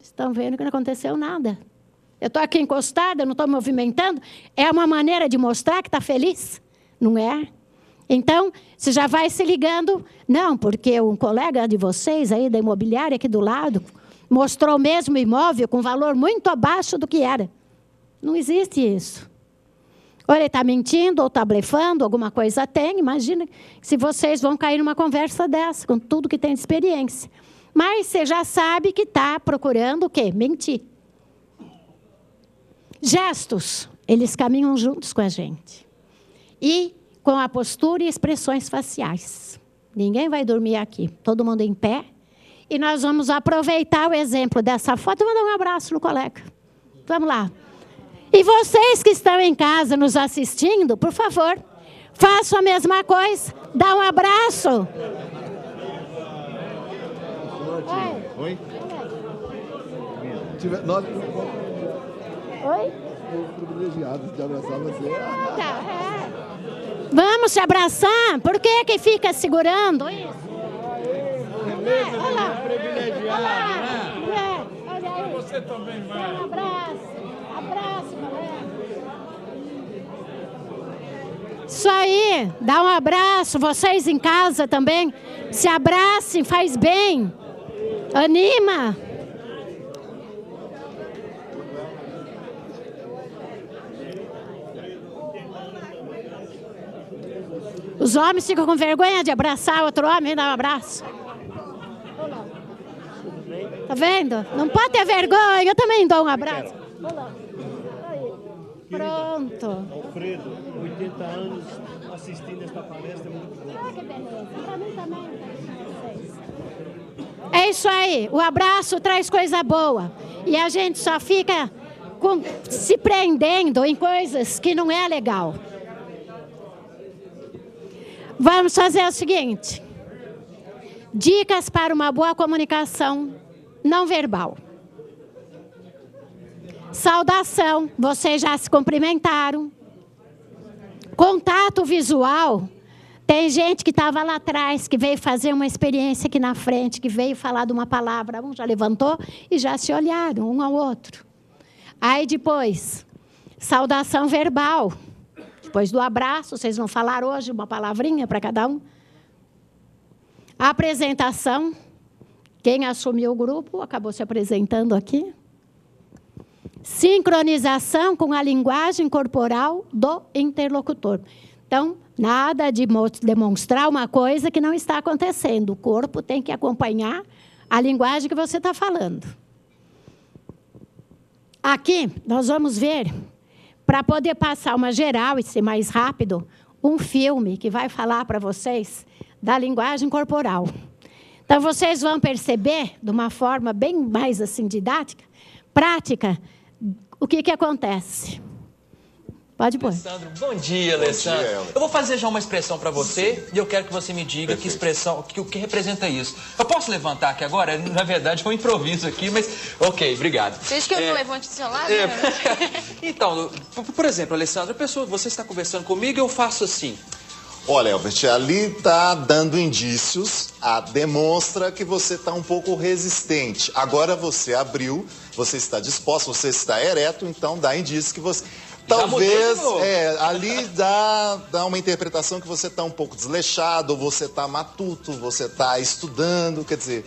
Estão vendo que não aconteceu nada. Eu estou aqui encostada, eu não estou movimentando. É uma maneira de mostrar que está feliz, não é? Então, você já vai se ligando. Não, porque um colega de vocês aí da imobiliária aqui do lado mostrou o mesmo imóvel com valor muito abaixo do que era. Não existe isso. Ou ele está mentindo, ou está blefando, alguma coisa tem. Imagina se vocês vão cair numa conversa dessa, com tudo que tem de experiência. Mas você já sabe que está procurando o quê? Mentir. Gestos, eles caminham juntos com a gente. E com a postura e expressões faciais. Ninguém vai dormir aqui, todo mundo em pé. E nós vamos aproveitar o exemplo dessa foto. Vou dar um abraço no colega. Vamos lá. E vocês que estão em casa nos assistindo, por favor, façam a mesma coisa. Dá um abraço. Oi? Nós Oi? privilegiados de abraçar você. Vamos se abraçar. Por que fica segurando isso? Olha lá. Privilegiado, né? Olha aí. Você também vai. Um abraço. Abraço, galera. Isso aí. Dá um abraço. Vocês em casa também. Se abracem, faz bem. Anima. Os homens ficam com vergonha de abraçar outro homem e dar um abraço. Tá vendo? Não pode ter vergonha. Eu também dou um abraço. Pronto. Alfredo, 80 anos assistindo esta palestra, muito bom. Ah, que beleza. Para mim também. É isso aí. O abraço traz coisa boa. E a gente só fica se prendendo em coisas que não é legal. Vamos fazer o seguinte. Dicas para uma boa comunicação não verbal. Saudação, vocês já se cumprimentaram. Contato visual, tem gente que estava lá atrás, que veio fazer uma experiência aqui na frente, que veio falar de uma palavra, um já levantou e já se olharam um ao outro. Aí depois, saudação verbal. Depois do abraço, vocês vão falar hoje uma palavrinha para cada um. A apresentação, quem assumiu o grupo acabou se apresentando aqui. Sincronização com a linguagem corporal do interlocutor. Então, nada de demonstrar uma coisa que não está acontecendo. O corpo tem que acompanhar a linguagem que você está falando. Aqui, nós vamos ver, para poder passar uma geral e ser mais rápido, um filme que vai falar para vocês da linguagem corporal. Então, vocês vão perceber, de uma forma bem mais assim didática, prática, o que acontece. Pode pôr. Alessandro, bom dia, Alessandro. Bom dia, eu vou fazer já uma expressão para você e eu quero que você me diga que expressão, o que representa isso. Eu posso levantar aqui agora? Na verdade, foi um improviso aqui, mas... Ok, obrigado. Desde que eu não levante do seu lado, Então, por exemplo, Alessandro, você está conversando comigo e eu faço assim. Olha, Elbert, ali está dando indícios, demonstra que você está um pouco resistente. Agora você abriu, você está disposto, você está ereto, então dá indício que você... Talvez, ali dá uma interpretação que você está um pouco desleixado, ou você está matuto, você está estudando, quer dizer,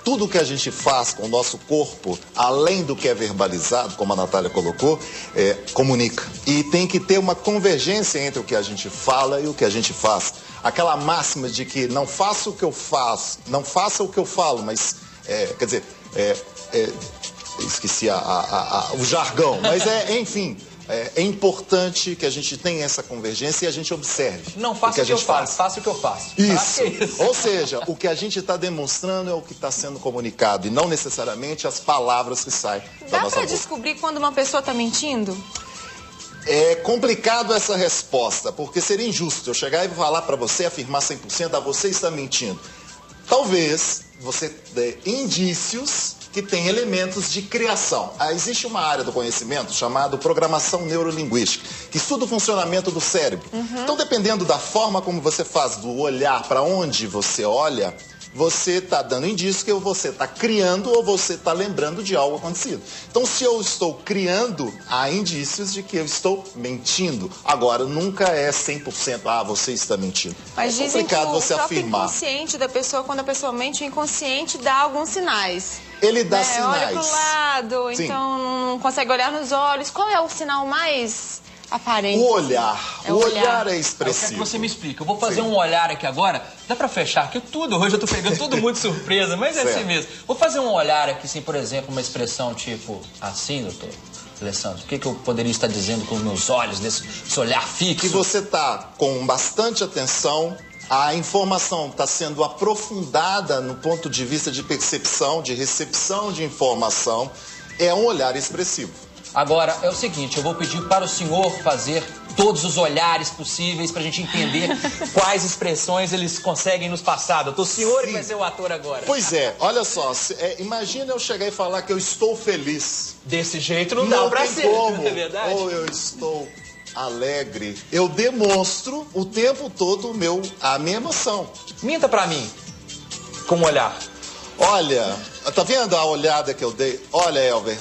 tudo que a gente faz com o nosso corpo, além do que é verbalizado, como a Natália colocou, comunica. E tem que ter uma convergência entre o que a gente fala e o que a gente faz. Aquela máxima de que não faça o que eu faço, não faça o que eu falo, mas, quer dizer, esqueci o jargão, mas enfim, é importante que a gente tenha essa convergência e a gente observe. Não faça o que eu faço, faça o que eu faço. Isso. Ou seja, o que a gente está demonstrando é o que está sendo comunicado e não necessariamente as palavras que saem da nossa boca. Dá para descobrir quando uma pessoa está mentindo? É complicado essa resposta, porque seria injusto eu chegar e falar para você, afirmar 100%, você está mentindo. Talvez você dê indícios que tem elementos de criação. Existe uma área do conhecimento chamada programação neurolinguística, que estuda o funcionamento do cérebro. Então, dependendo da forma como você faz, do olhar para onde você olha, você está dando indício que você está criando ou você está lembrando de algo acontecido. Então, se eu estou criando, há indícios de que eu estou mentindo. Agora, nunca é 100%, você está mentindo. Mas é dizem que complicado o você próprio afirmar. inconsciente da pessoa, quando a pessoa mente, o inconsciente dá alguns sinais. Ele dá sinais. Olha para o lado, Sim. então não consegue olhar nos olhos. Qual é o sinal mais aparente? O olhar. O olhar é expressivo. Eu quero que você me explique. Eu vou fazer um olhar aqui agora. Dá pra fechar aqui tudo? Hoje eu tô pegando todo mundo de surpresa, mas é assim mesmo. Vou fazer um olhar aqui, assim, por exemplo, uma expressão tipo assim, doutor Alessandro. O que eu poderia estar dizendo com meus olhos, desse olhar fixo? Que você tá com bastante atenção, a informação está sendo aprofundada no ponto de vista de percepção, de recepção de informação. É um olhar expressivo. Agora, é o seguinte, eu vou pedir para o senhor fazer todos os olhares possíveis para a gente entender quais expressões eles conseguem nos passar. Doutor, o senhor que vai ser o ator agora. Pois é, olha só, imagina eu chegar e falar que eu estou feliz. Desse jeito não dá pra ser, como. não é verdade? Ou eu estou alegre. Eu demonstro o tempo todo a minha emoção. Minta pra mim, com um olhar. Olha, tá vendo a olhada que eu dei? Olha, Elber,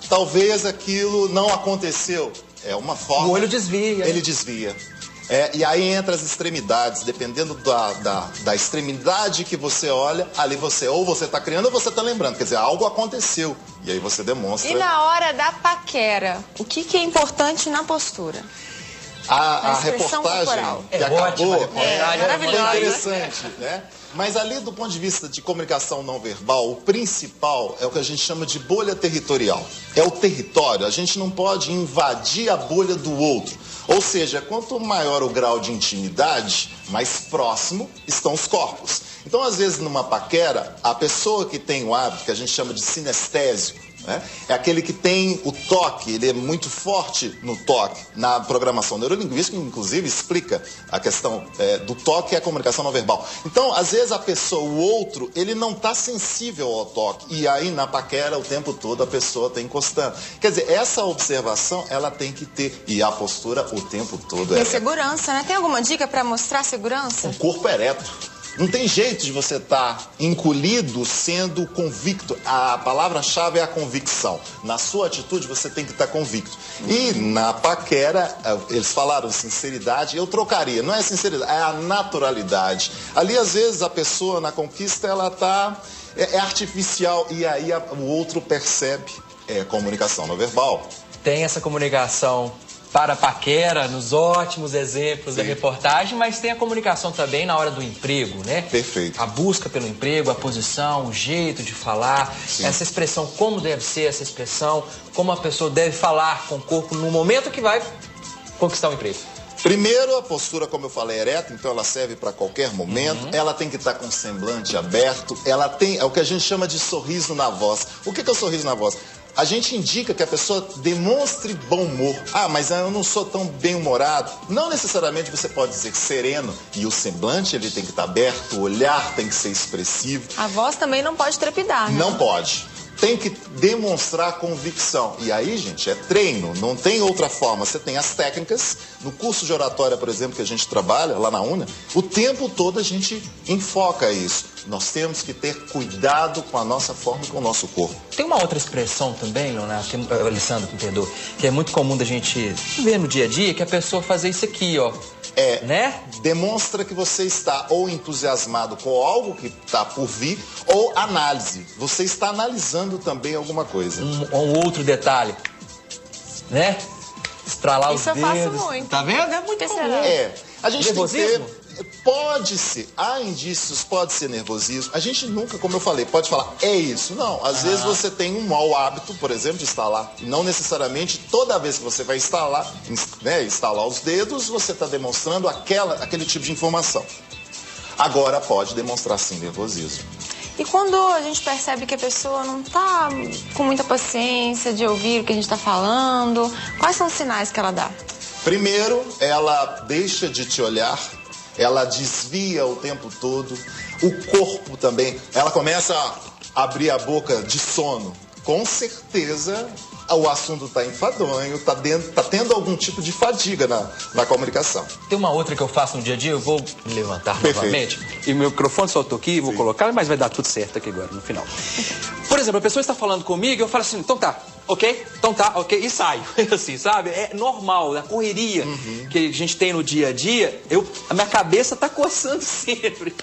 talvez aquilo não aconteceu. É uma forma... O olho desvia. Ele desvia. E aí entra as extremidades. Dependendo da extremidade que você olha, ali você está criando ou você está lembrando. Quer dizer, algo aconteceu. E aí você demonstra... E na hora da paquera, o que é importante na postura? A reportagem corporal. que acabou é maravilhosa. interessante, né? Mas ali, do ponto de vista de comunicação não verbal, o principal é o que a gente chama de bolha territorial. É o território. A gente não pode invadir a bolha do outro. Ou seja, quanto maior o grau de intimidade, mais próximo estão os corpos. Então, às vezes, numa paquera, a pessoa que tem o hábito, que a gente chama de sinestésio, né? É aquele que tem o toque, ele é muito forte no toque. Na programação neurolinguística, inclusive, explica a questão do toque e a comunicação não verbal. Então, às vezes, a pessoa, o outro, ele não está sensível ao toque. E aí, na paquera, o tempo todo, a pessoa está encostando. Quer dizer, essa observação, ela tem que ter. E a postura, o tempo todo. E a segurança, né? Tem alguma dica para mostrar segurança? O corpo ereto. Não tem jeito de você estar encolhido sendo convicto. A palavra-chave é a convicção. Na sua atitude, você tem que estar convicto. E na paquera, eles falaram sinceridade, eu trocaria. Não é sinceridade, é a naturalidade. Ali, às vezes, a pessoa na conquista, ela está... É artificial e aí o outro percebe. É comunicação não verbal. Tem essa comunicação para a paquera, nos ótimos exemplos da reportagem, mas tem a comunicação também na hora do emprego, né? Perfeito. A busca pelo emprego, a posição, o jeito de falar, essa expressão, como deve ser essa expressão, como a pessoa deve falar com o corpo no momento que vai conquistar o emprego. Primeiro, a postura, como eu falei, é ereta, então ela serve para qualquer momento. Ela tem que estar com o semblante aberto. Ela tem o que a gente chama de sorriso na voz. O que é o sorriso na voz? A gente indica que a pessoa demonstre bom humor. Ah, mas eu não sou tão bem-humorado. Não necessariamente você pode dizer sereno. E o semblante, ele tem que estar aberto, o olhar tem que ser expressivo. A voz também não pode trepidar, né? Não pode. Tem que demonstrar convicção. E aí, gente, é treino, não tem outra forma. Você tem as técnicas. No curso de oratória, por exemplo, que a gente trabalha lá na UNA, o tempo todo a gente enfoca isso. Nós temos que ter cuidado com a nossa forma e com o nosso corpo. Tem uma outra expressão também, Leonardo, Alessandro, me perdoa, que é muito comum da gente ver no dia a dia, que a pessoa fazer isso aqui, ó. Né? Demonstra que você está ou entusiasmado com algo que está por vir, ou análise. Você está analisando também alguma coisa. Um outro detalhe, né? Estralar os dedos. Isso eu faço muito. Tá vendo? É muito comum. A gente tem que ter... Pode ser, há indícios, pode ser nervosismo. A gente nunca, como eu falei, pode falar, é isso. Não, às vezes você tem um mau hábito, por exemplo, de instalar. Não necessariamente toda vez que você vai instalar, né, instalar os dedos, você está demonstrando aquele tipo de informação. Agora pode demonstrar sim nervosismo. E quando a gente percebe que a pessoa não está com muita paciência de ouvir o que a gente está falando, quais são os sinais que ela dá? Primeiro, ela deixa de te olhar. Ela desvia o tempo todo. O corpo também. Ela começa a abrir a boca de sono. Com certeza, o assunto está enfadonho, está tendo algum tipo de fadiga na comunicação. Tem uma outra que eu faço no dia a dia, eu vou me levantar novamente. E o meu microfone soltou aqui, vou colocar, mas vai dar tudo certo aqui agora, no final. Por exemplo, a pessoa está falando comigo, eu falo assim, então tá, ok? Então tá, ok? E saio, assim, sabe? É normal, a correria que a gente tem no dia a dia, a minha cabeça tá coçando sempre.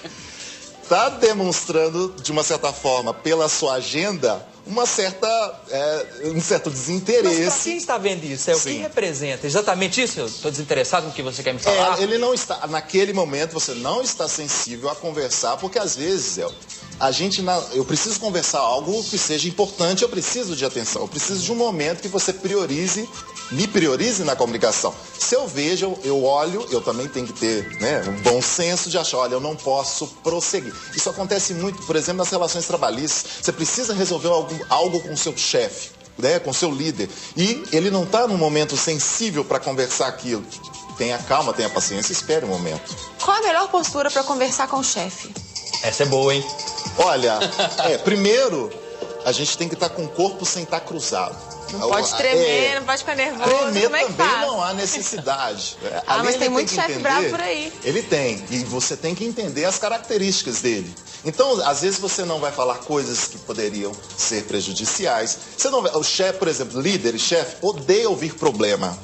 Tá demonstrando, de uma certa forma, pela sua agenda, um certo desinteresse. Mas pra quem está vendo isso? O que representa? Exatamente isso? Eu estou desinteressado no que você quer me falar? Ele não está, naquele momento, você não está sensível a conversar, porque às vezes, eu preciso conversar algo que seja importante, eu preciso de atenção, eu preciso de um momento que você me priorize na comunicação. Se eu vejo, eu olho, eu também tenho que ter um bom senso de achar, olha, eu não posso prosseguir. Isso acontece muito, por exemplo, nas relações trabalhistas. Você precisa resolver algo com o seu chefe, com o seu líder, e ele não está num momento sensível para conversar aquilo. Tenha calma, tenha paciência, espere um momento. Qual a melhor postura para conversar com o chefe? Essa é boa, hein? Olha, primeiro, a gente tem que estar com o corpo sem estar cruzado. Não pode tremer, não pode ficar nervoso. Tremer como é que também faz? não há necessidade. Mas tem muito chefe bravo por aí. Ele tem, e você tem que entender as características dele. Então, às vezes você não vai falar coisas que poderiam ser prejudiciais. O chefe, por exemplo, líder e chefe, odeia ouvir problema.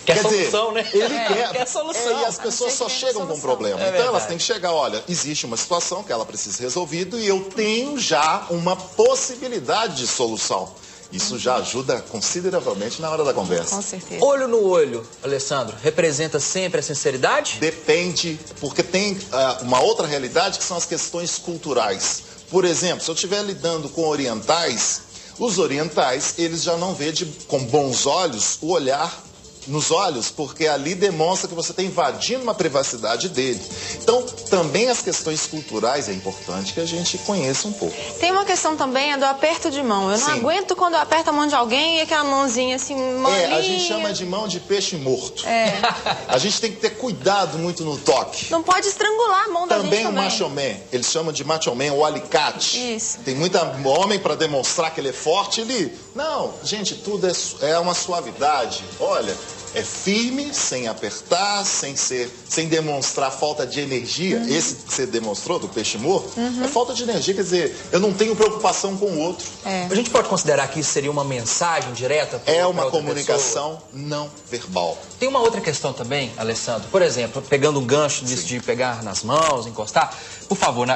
Quer solução, né? Ele quer solução. E as pessoas só chegam com problema. Então elas têm que chegar, olha, existe uma situação que ela precisa ser resolvida e eu tenho já uma possibilidade de solução. Isso já ajuda consideravelmente na hora da conversa. Com certeza. Olho no olho, Alessandro, representa sempre a sinceridade? Depende, porque tem uma outra realidade que são as questões culturais. Por exemplo, se eu estiver lidando com orientais, os orientais, eles já não veem com bons olhos o olhar nos olhos, porque ali demonstra que você está invadindo uma privacidade dele. Então, também as questões culturais é importante que a gente conheça um pouco. Tem uma questão também, do aperto de mão. Eu não aguento quando eu aperto a mão de alguém e aquela mãozinha assim, molinha. A gente chama de mão de peixe morto. A gente tem que ter cuidado muito no toque. Não pode estrangular a mão da gente também. Também o macho man, eles chamam de macho man, o alicate. Isso. Tem muito homem para demonstrar que ele é forte, Não, gente, tudo é uma suavidade. Olha, é firme, sem apertar, sem demonstrar falta de energia. Esse que você demonstrou, do peixe morto, é falta de energia. Quer dizer, eu não tenho preocupação com o outro. A gente pode considerar que isso seria uma mensagem direta? É uma comunicação não verbal. Tem uma outra questão também, Alessandro. Por exemplo, pegando um gancho disso de pegar nas mãos, encostar. Por favor,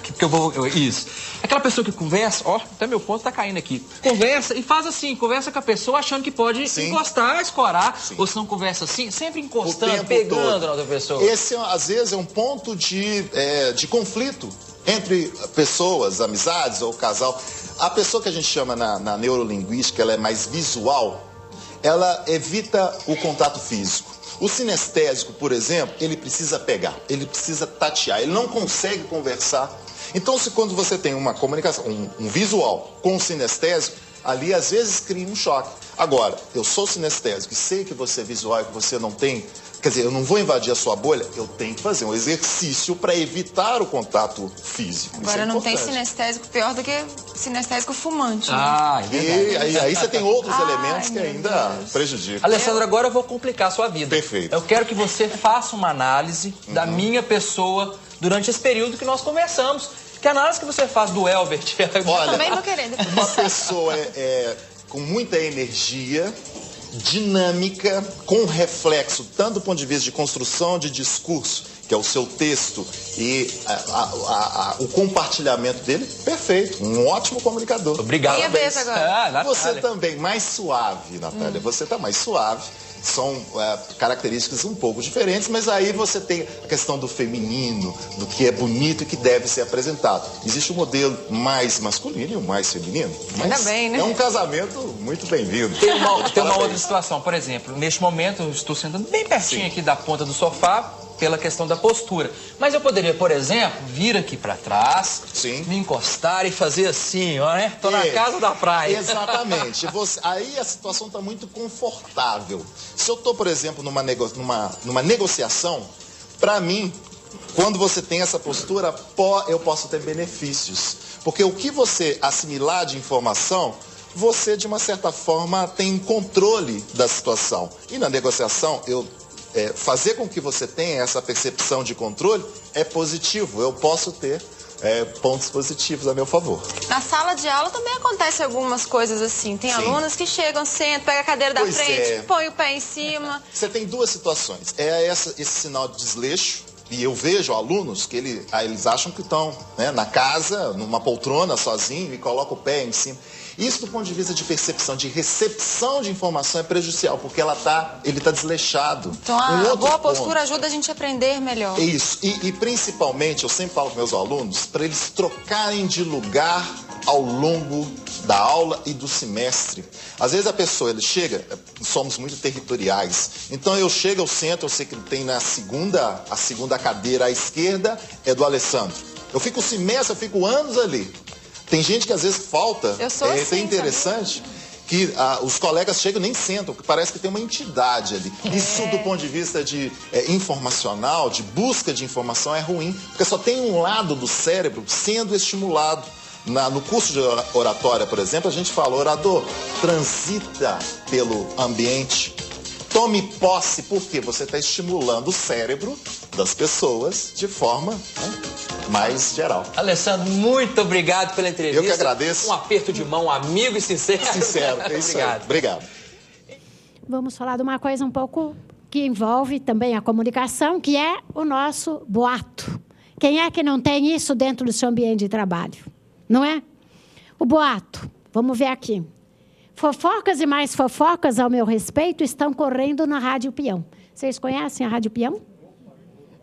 porque eu vou... Isso. Aquela pessoa que conversa, até meu ponto tá caindo aqui. Conversa e faz assim, conversa com a pessoa achando que pode encostar, escorar. Ou se não conversa assim, sempre encostando, pegando na outra pessoa. Esse, às vezes, é um ponto de conflito entre pessoas, amizades ou casal. A pessoa que a gente chama na neurolinguística, ela é mais visual. ela evita o contato físico. O sinestésico, por exemplo, ele precisa pegar, ele precisa tatear, ele não consegue conversar. Então, quando você tem uma comunicação, um visual com sinestésico, ali às vezes cria um choque. Agora, eu sou sinestésico e sei que você é visual e que você não tem... Quer dizer, eu não vou invadir a sua bolha, eu tenho que fazer um exercício para evitar o contato físico. Agora, não tem sinestésico pior do que sinestésico fumante. Ah, né? E aí você tem outros elementos que ainda prejudicam. Alessandro, agora eu vou complicar a sua vida. Perfeito. Eu quero que você faça uma análise da minha pessoa durante esse período que nós conversamos. Que análise que você faz do Elbert? Olha, também vou querer depois. Uma pessoa com muita energia, dinâmica, com reflexo, tanto do ponto de vista de construção de discurso, que é o seu texto, e o compartilhamento dele, perfeito. Um ótimo comunicador. Obrigado. Minha vez agora. Você também, mais suave, Natália. Você está mais suave. São características um pouco diferentes, mas aí você tem a questão do feminino, do que é bonito e que deve ser apresentado. Existe um modelo mais masculino e um mais feminino. Mas ainda bem, né? É um casamento muito bem-vindo. Tem uma outra situação, por exemplo, neste momento eu estou sentando bem pertinho aqui da ponta do sofá, pela questão da postura. Mas eu poderia, por exemplo, vir aqui para trás, me encostar e fazer assim, ó, né? Tô na casa da praia. Exatamente. Aí a situação está muito confortável. Se eu estou, por exemplo, numa negociação, para mim, quando você tem essa postura, eu posso ter benefícios. Porque o que você assimilar de informação, você, de uma certa forma, tem controle da situação. E na negociação, fazer com que você tenha essa percepção de controle é positivo. Eu posso ter pontos positivos a meu favor. Na sala de aula também acontece algumas coisas assim. Tem alunos que chegam, sentam, pegam a cadeira da frente, põe o pé em cima. Você tem duas situações. Esse sinal de desleixo. E eu vejo alunos que eles acham que estão na casa, numa poltrona, sozinho, e colocam o pé em cima. Isso, do ponto de vista de percepção, de recepção de informação, é prejudicial, porque ele está desleixado. Então, a boa postura ajuda a gente a aprender melhor. É isso. E, principalmente, eu sempre falo com meus alunos, para eles trocarem de lugar ao longo da aula e do semestre. Às vezes a pessoa, ele chega, somos muito territoriais, então eu chego, eu sento, eu sei que tem a segunda cadeira à esquerda é do Alessandro. Eu fico semestre, eu fico anos ali. Tem gente que às vezes falta. Eu sou assim, é interessante que os colegas chegam e nem sentam, porque parece que tem uma entidade ali. Isso, do ponto de vista de informacional, de busca de informação, é ruim, porque só tem um lado do cérebro sendo estimulado. No curso de oratória, por exemplo, a gente fala, orador, transita pelo ambiente, tome posse, porque você está estimulando o cérebro das pessoas de forma mais geral. Alessandro, muito obrigado pela entrevista. Eu que agradeço. Um aperto de mão amigo e sincero. Sincero, é isso aí. Obrigado. Vamos falar de uma coisa um pouco que envolve também a comunicação, que é o nosso boato. Quem é que não tem isso dentro do seu ambiente de trabalho? Não é? O boato. Vamos ver aqui. Fofocas e mais fofocas ao meu respeito estão correndo na Rádio Peão. Vocês conhecem a Rádio Peão?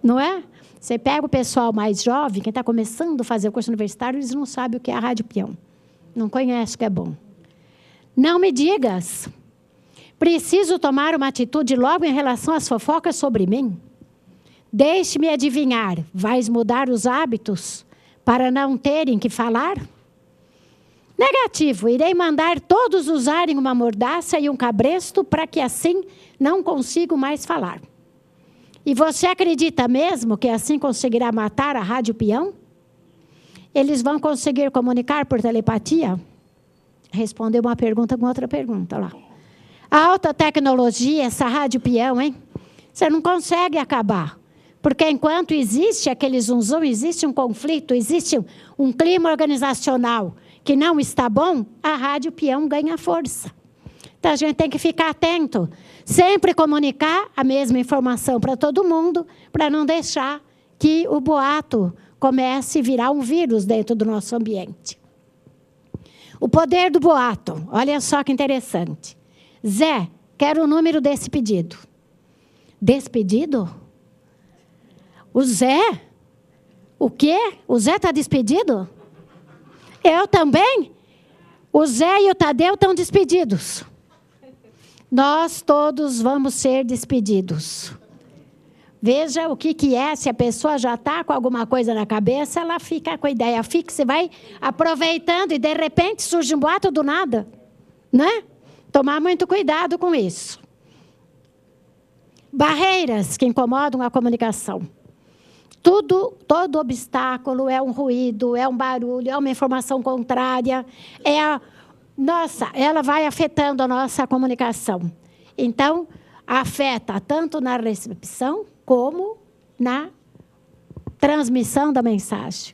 Não é? Você pega o pessoal mais jovem, quem está começando a fazer o curso universitário, eles não sabem o que é a Rádio Peão. Não conhecem o que é bom. Não me digas. Preciso tomar uma atitude logo em relação às fofocas sobre mim? Deixe-me adivinhar. Vais mudar os hábitos para não terem que falar? Negativo. Irei mandar todos usarem uma mordaça e um cabresto para que assim não consigam mais falar. E você acredita mesmo que assim conseguirá matar a Rádio Peão? Eles vão conseguir comunicar por telepatia? Respondeu uma pergunta com outra pergunta lá. A alta tecnologia, essa Rádio Peão, hein? Você não consegue acabar. Porque enquanto existe aquele zum-zum, existe um conflito, existe um clima organizacional que não está bom, a Rádio Peão ganha força. Então, a gente tem que ficar atento. Sempre comunicar a mesma informação para todo mundo, para não deixar que o boato comece a virar um vírus dentro do nosso ambiente. O poder do boato. Olha só que interessante. Zé, quero o número desse pedido. Desse pedido? O Zé? O quê? O Zé está despedido? Eu também? O Zé e o Tadeu estão despedidos. nós todos vamos ser despedidos. Veja o que é, se a pessoa já está com alguma coisa na cabeça, ela fica com a ideia fixa, vai aproveitando e de repente surge um boato do nada, né? Tomar muito cuidado com isso. Barreiras que incomodam a comunicação. Todo obstáculo é um ruído, é um barulho, é uma informação contrária, ela vai afetando a nossa comunicação. Então, afeta tanto na recepção como na transmissão da mensagem.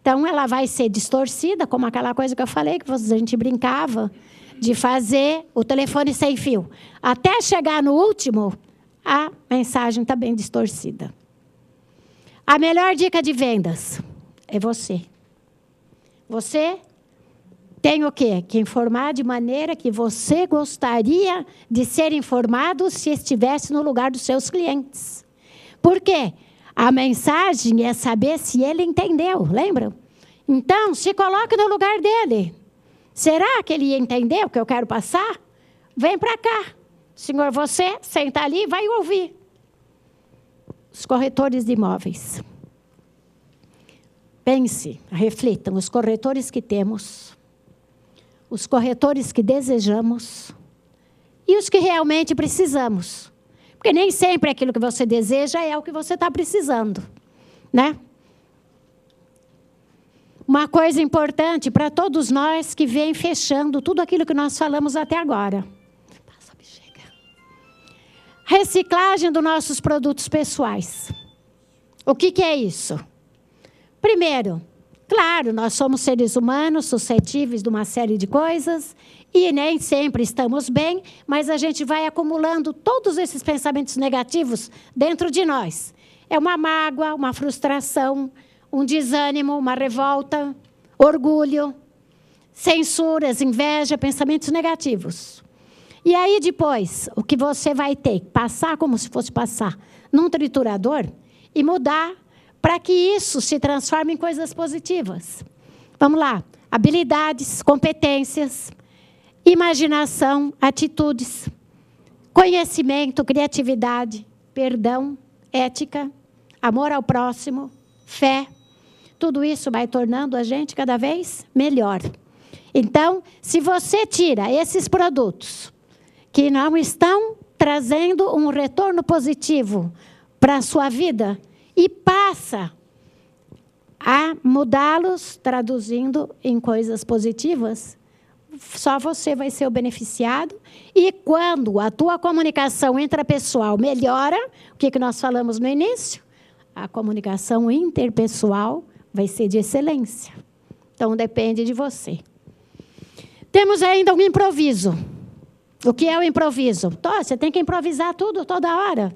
Então, ela vai ser distorcida, como aquela coisa que eu falei, que a gente brincava de fazer o telefone sem fio. Até chegar no último, a mensagem está bem distorcida. A melhor dica de vendas é você. Você tem o quê? Que informar de maneira que você gostaria de ser informado se estivesse no lugar dos seus clientes. Por quê? A mensagem é saber se ele entendeu, lembram? Então, se coloque no lugar dele. Será que ele ia entender o que eu quero passar? Vem para cá. Senhor, você senta ali e vai ouvir. Os corretores de imóveis. Pense, reflitam, os corretores que temos, os corretores que desejamos e os que realmente precisamos. Porque nem sempre aquilo que você deseja é o que você está precisando, né? Uma coisa importante para todos nós que vem fechando tudo aquilo que nós falamos até agora. Reciclagem dos nossos produtos pessoais. O que é isso? Primeiro, claro, nós somos seres humanos suscetíveis de uma série de coisas e nem sempre estamos bem, mas a gente vai acumulando todos esses pensamentos negativos dentro de nós. É uma mágoa, uma frustração, um desânimo, uma revolta, orgulho, censuras, inveja, pensamentos negativos. E aí depois, o que você vai ter que passar como se fosse passar num triturador e mudar para que isso se transforme em coisas positivas. Vamos lá. Habilidades, competências, imaginação, atitudes, conhecimento, criatividade, perdão, ética, amor ao próximo, fé. Tudo isso vai tornando a gente cada vez melhor. Então, se você tira esses produtos que não estão trazendo um retorno positivo para a sua vida e passa a mudá-los, traduzindo em coisas positivas, só você vai ser o beneficiado. E quando a tua comunicação intrapessoal melhora, o que nós falamos no início? A comunicação interpessoal vai ser de excelência. Então, depende de você. Temos ainda um improviso. O que é o improviso? Você tem que improvisar tudo toda hora.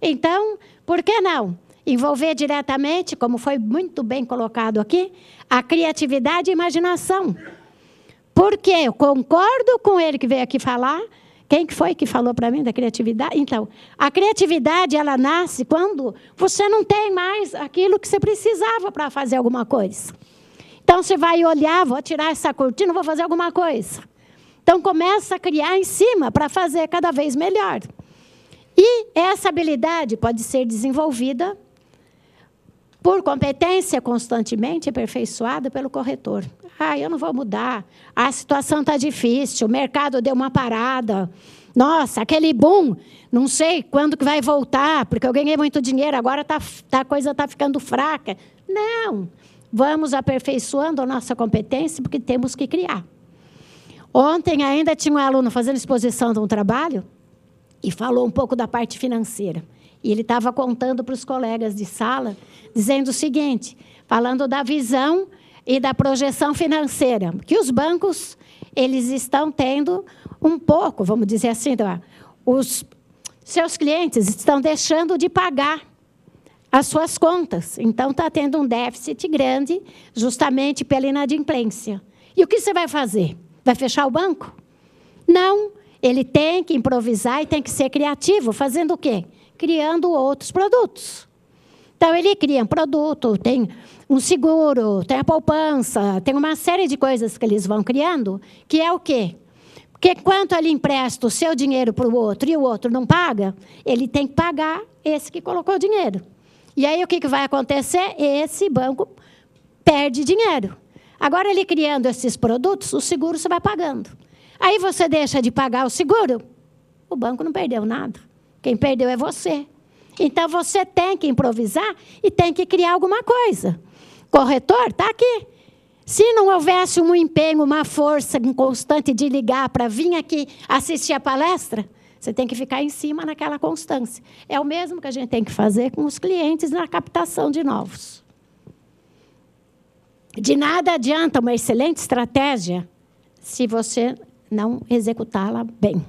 Então, por que não? Envolver diretamente, como foi muito bem colocado aqui, a criatividade e a imaginação. Porque eu concordo com ele que veio aqui falar. Quem que foi que falou para mim da criatividade? Então, a criatividade, ela nasce quando você não tem mais aquilo que você precisava para fazer alguma coisa. Então, você vai olhar, vou tirar essa cortina, vou fazer alguma coisa. Então, começa a criar em cima para fazer cada vez melhor. E essa habilidade pode ser desenvolvida por competência constantemente aperfeiçoada pelo corretor. Eu não vou mudar. A situação está difícil, o mercado deu uma parada. Nossa, aquele boom, não sei quando que vai voltar, porque eu ganhei muito dinheiro, agora a coisa está ficando fraca. Não, vamos aperfeiçoando a nossa competência, porque temos que criar. Ontem ainda tinha um aluno fazendo exposição de um trabalho e falou um pouco da parte financeira. E ele estava contando para os colegas de sala, dizendo o seguinte, falando da visão e da projeção financeira, que os bancos eles estão tendo um pouco, vamos dizer assim, os seus clientes estão deixando de pagar as suas contas. Então, está tendo um déficit grande, justamente pela inadimplência. E o que você vai fazer? Vai fechar o banco? Não. Ele tem que improvisar e tem que ser criativo. Fazendo o quê? Criando outros produtos. Então, ele cria um produto, tem um seguro, tem a poupança, tem uma série de coisas que eles vão criando, que é o quê? Porque quanto ele empresta o seu dinheiro para o outro e o outro não paga, ele tem que pagar esse que colocou o dinheiro. E aí o que vai acontecer? Esse banco perde dinheiro. Agora, ele criando esses produtos, o seguro você vai pagando. Aí você deixa de pagar o seguro, o banco não perdeu nada. Quem perdeu é você. Então, você tem que improvisar e tem que criar alguma coisa. Corretor está aqui. Se não houvesse um empenho, uma força constante de ligar para vir aqui assistir a palestra, você tem que ficar em cima naquela constância. É o mesmo que a gente tem que fazer com os clientes na captação de novos. De nada adianta uma excelente estratégia se você não executá-la bem.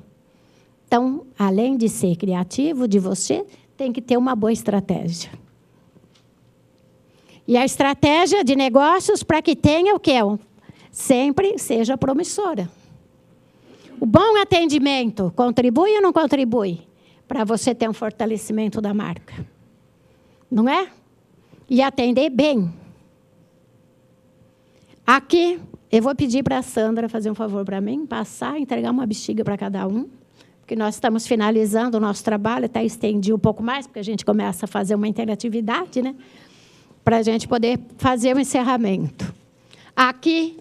Então, além de ser criativo, de você, tem que ter uma boa estratégia. E a estratégia de negócios para que tenha o quê? Sempre seja promissora. O bom atendimento contribui ou não contribui para você ter um fortalecimento da marca? Não é? E atender bem. Aqui, eu vou pedir para a Sandra fazer um favor para mim, passar, entregar uma bexiga para cada um, porque nós estamos finalizando o nosso trabalho, até estendi um pouco mais, porque a gente começa a fazer uma interatividade, né? Para a gente poder fazer o encerramento. Aqui,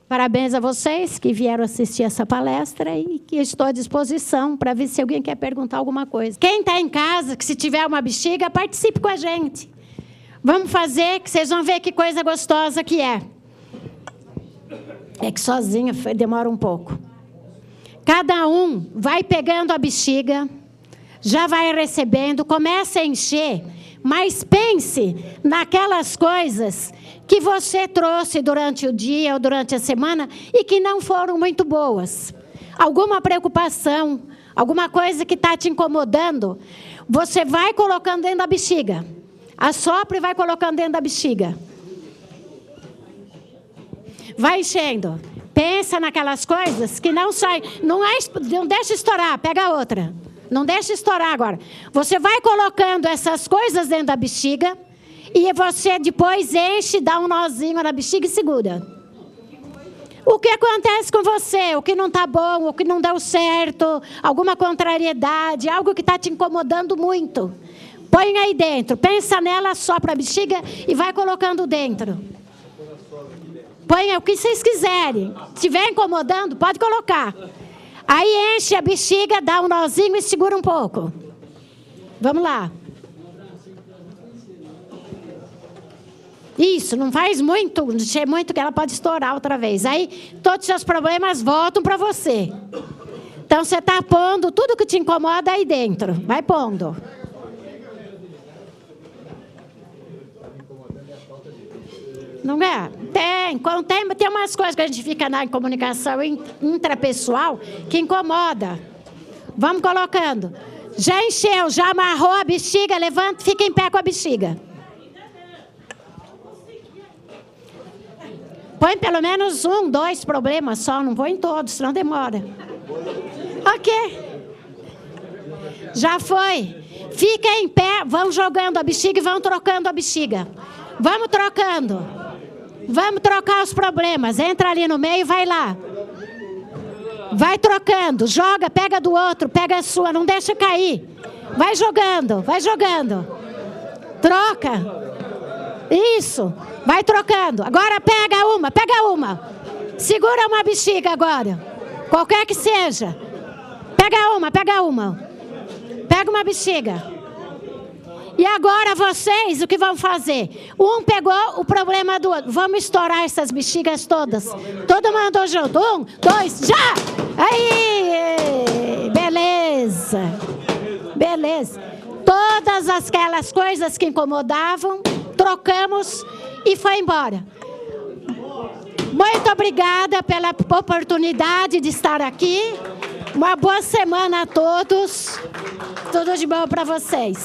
parabéns a vocês que vieram assistir essa palestra e que estou à disposição para ver se alguém quer perguntar alguma coisa. Quem está em casa, que se tiver uma bexiga, participe com a gente. Vamos fazer, que vocês vão ver que coisa gostosa que é. É que sozinha demora um pouco. Cada um vai pegando a bexiga, já vai recebendo, começa a encher, mas pense naquelas coisas que você trouxe durante o dia ou durante a semana e que não foram muito boas. Alguma preocupação, alguma coisa que está te incomodando, você vai colocando dentro da bexiga. Assopra e vai colocando dentro da bexiga. Vai enchendo. Pensa naquelas coisas que não saem. Não deixa estourar, pega outra. Não deixa estourar agora. Você vai colocando essas coisas dentro da bexiga e você depois enche, dá um nozinho na bexiga e segura. O que acontece com você? O que não está bom, o que não deu certo, alguma contrariedade, algo que está te incomodando muito. Põe aí dentro, pensa nela, sopra a bexiga e vai colocando dentro. Põe o que vocês quiserem. Se estiver incomodando, pode colocar. Aí enche a bexiga, dá um nozinho e segura um pouco. Vamos lá. Isso, não faz muito, não encher muito que ela pode estourar outra vez. Aí todos os seus problemas voltam para você. Então você está pondo tudo que te incomoda aí dentro. Vai pondo. Não é? Tem umas coisas que a gente fica na comunicação intrapessoal que incomoda. Vamos colocando. Já encheu, já amarrou a bexiga, levanta, fica em pé com a bexiga. Põe pelo menos 1, 2 problemas só, não põe todos, senão demora. Ok. Já foi. Fica em pé, vão jogando a bexiga e vão trocando a bexiga. Vamos trocando. Vamos trocar os problemas. Entra ali no meio e vai lá. Vai trocando. Joga, pega do outro, pega a sua. Não deixa cair. Vai jogando, vai jogando. Troca. Isso. Vai trocando. Agora pega uma, pega uma. Segura uma bexiga agora. Qualquer que seja. Pega uma, pega uma. Pega uma bexiga. E agora vocês, o que vão fazer? Um pegou o problema do outro. Vamos estourar essas bexigas todas. Todo mundo junto. 1, 2, já! Aí! Beleza. Beleza. Todas aquelas coisas que incomodavam, trocamos e foi embora. Muito obrigada pela oportunidade de estar aqui. Uma boa semana a todos. Tudo de bom para vocês.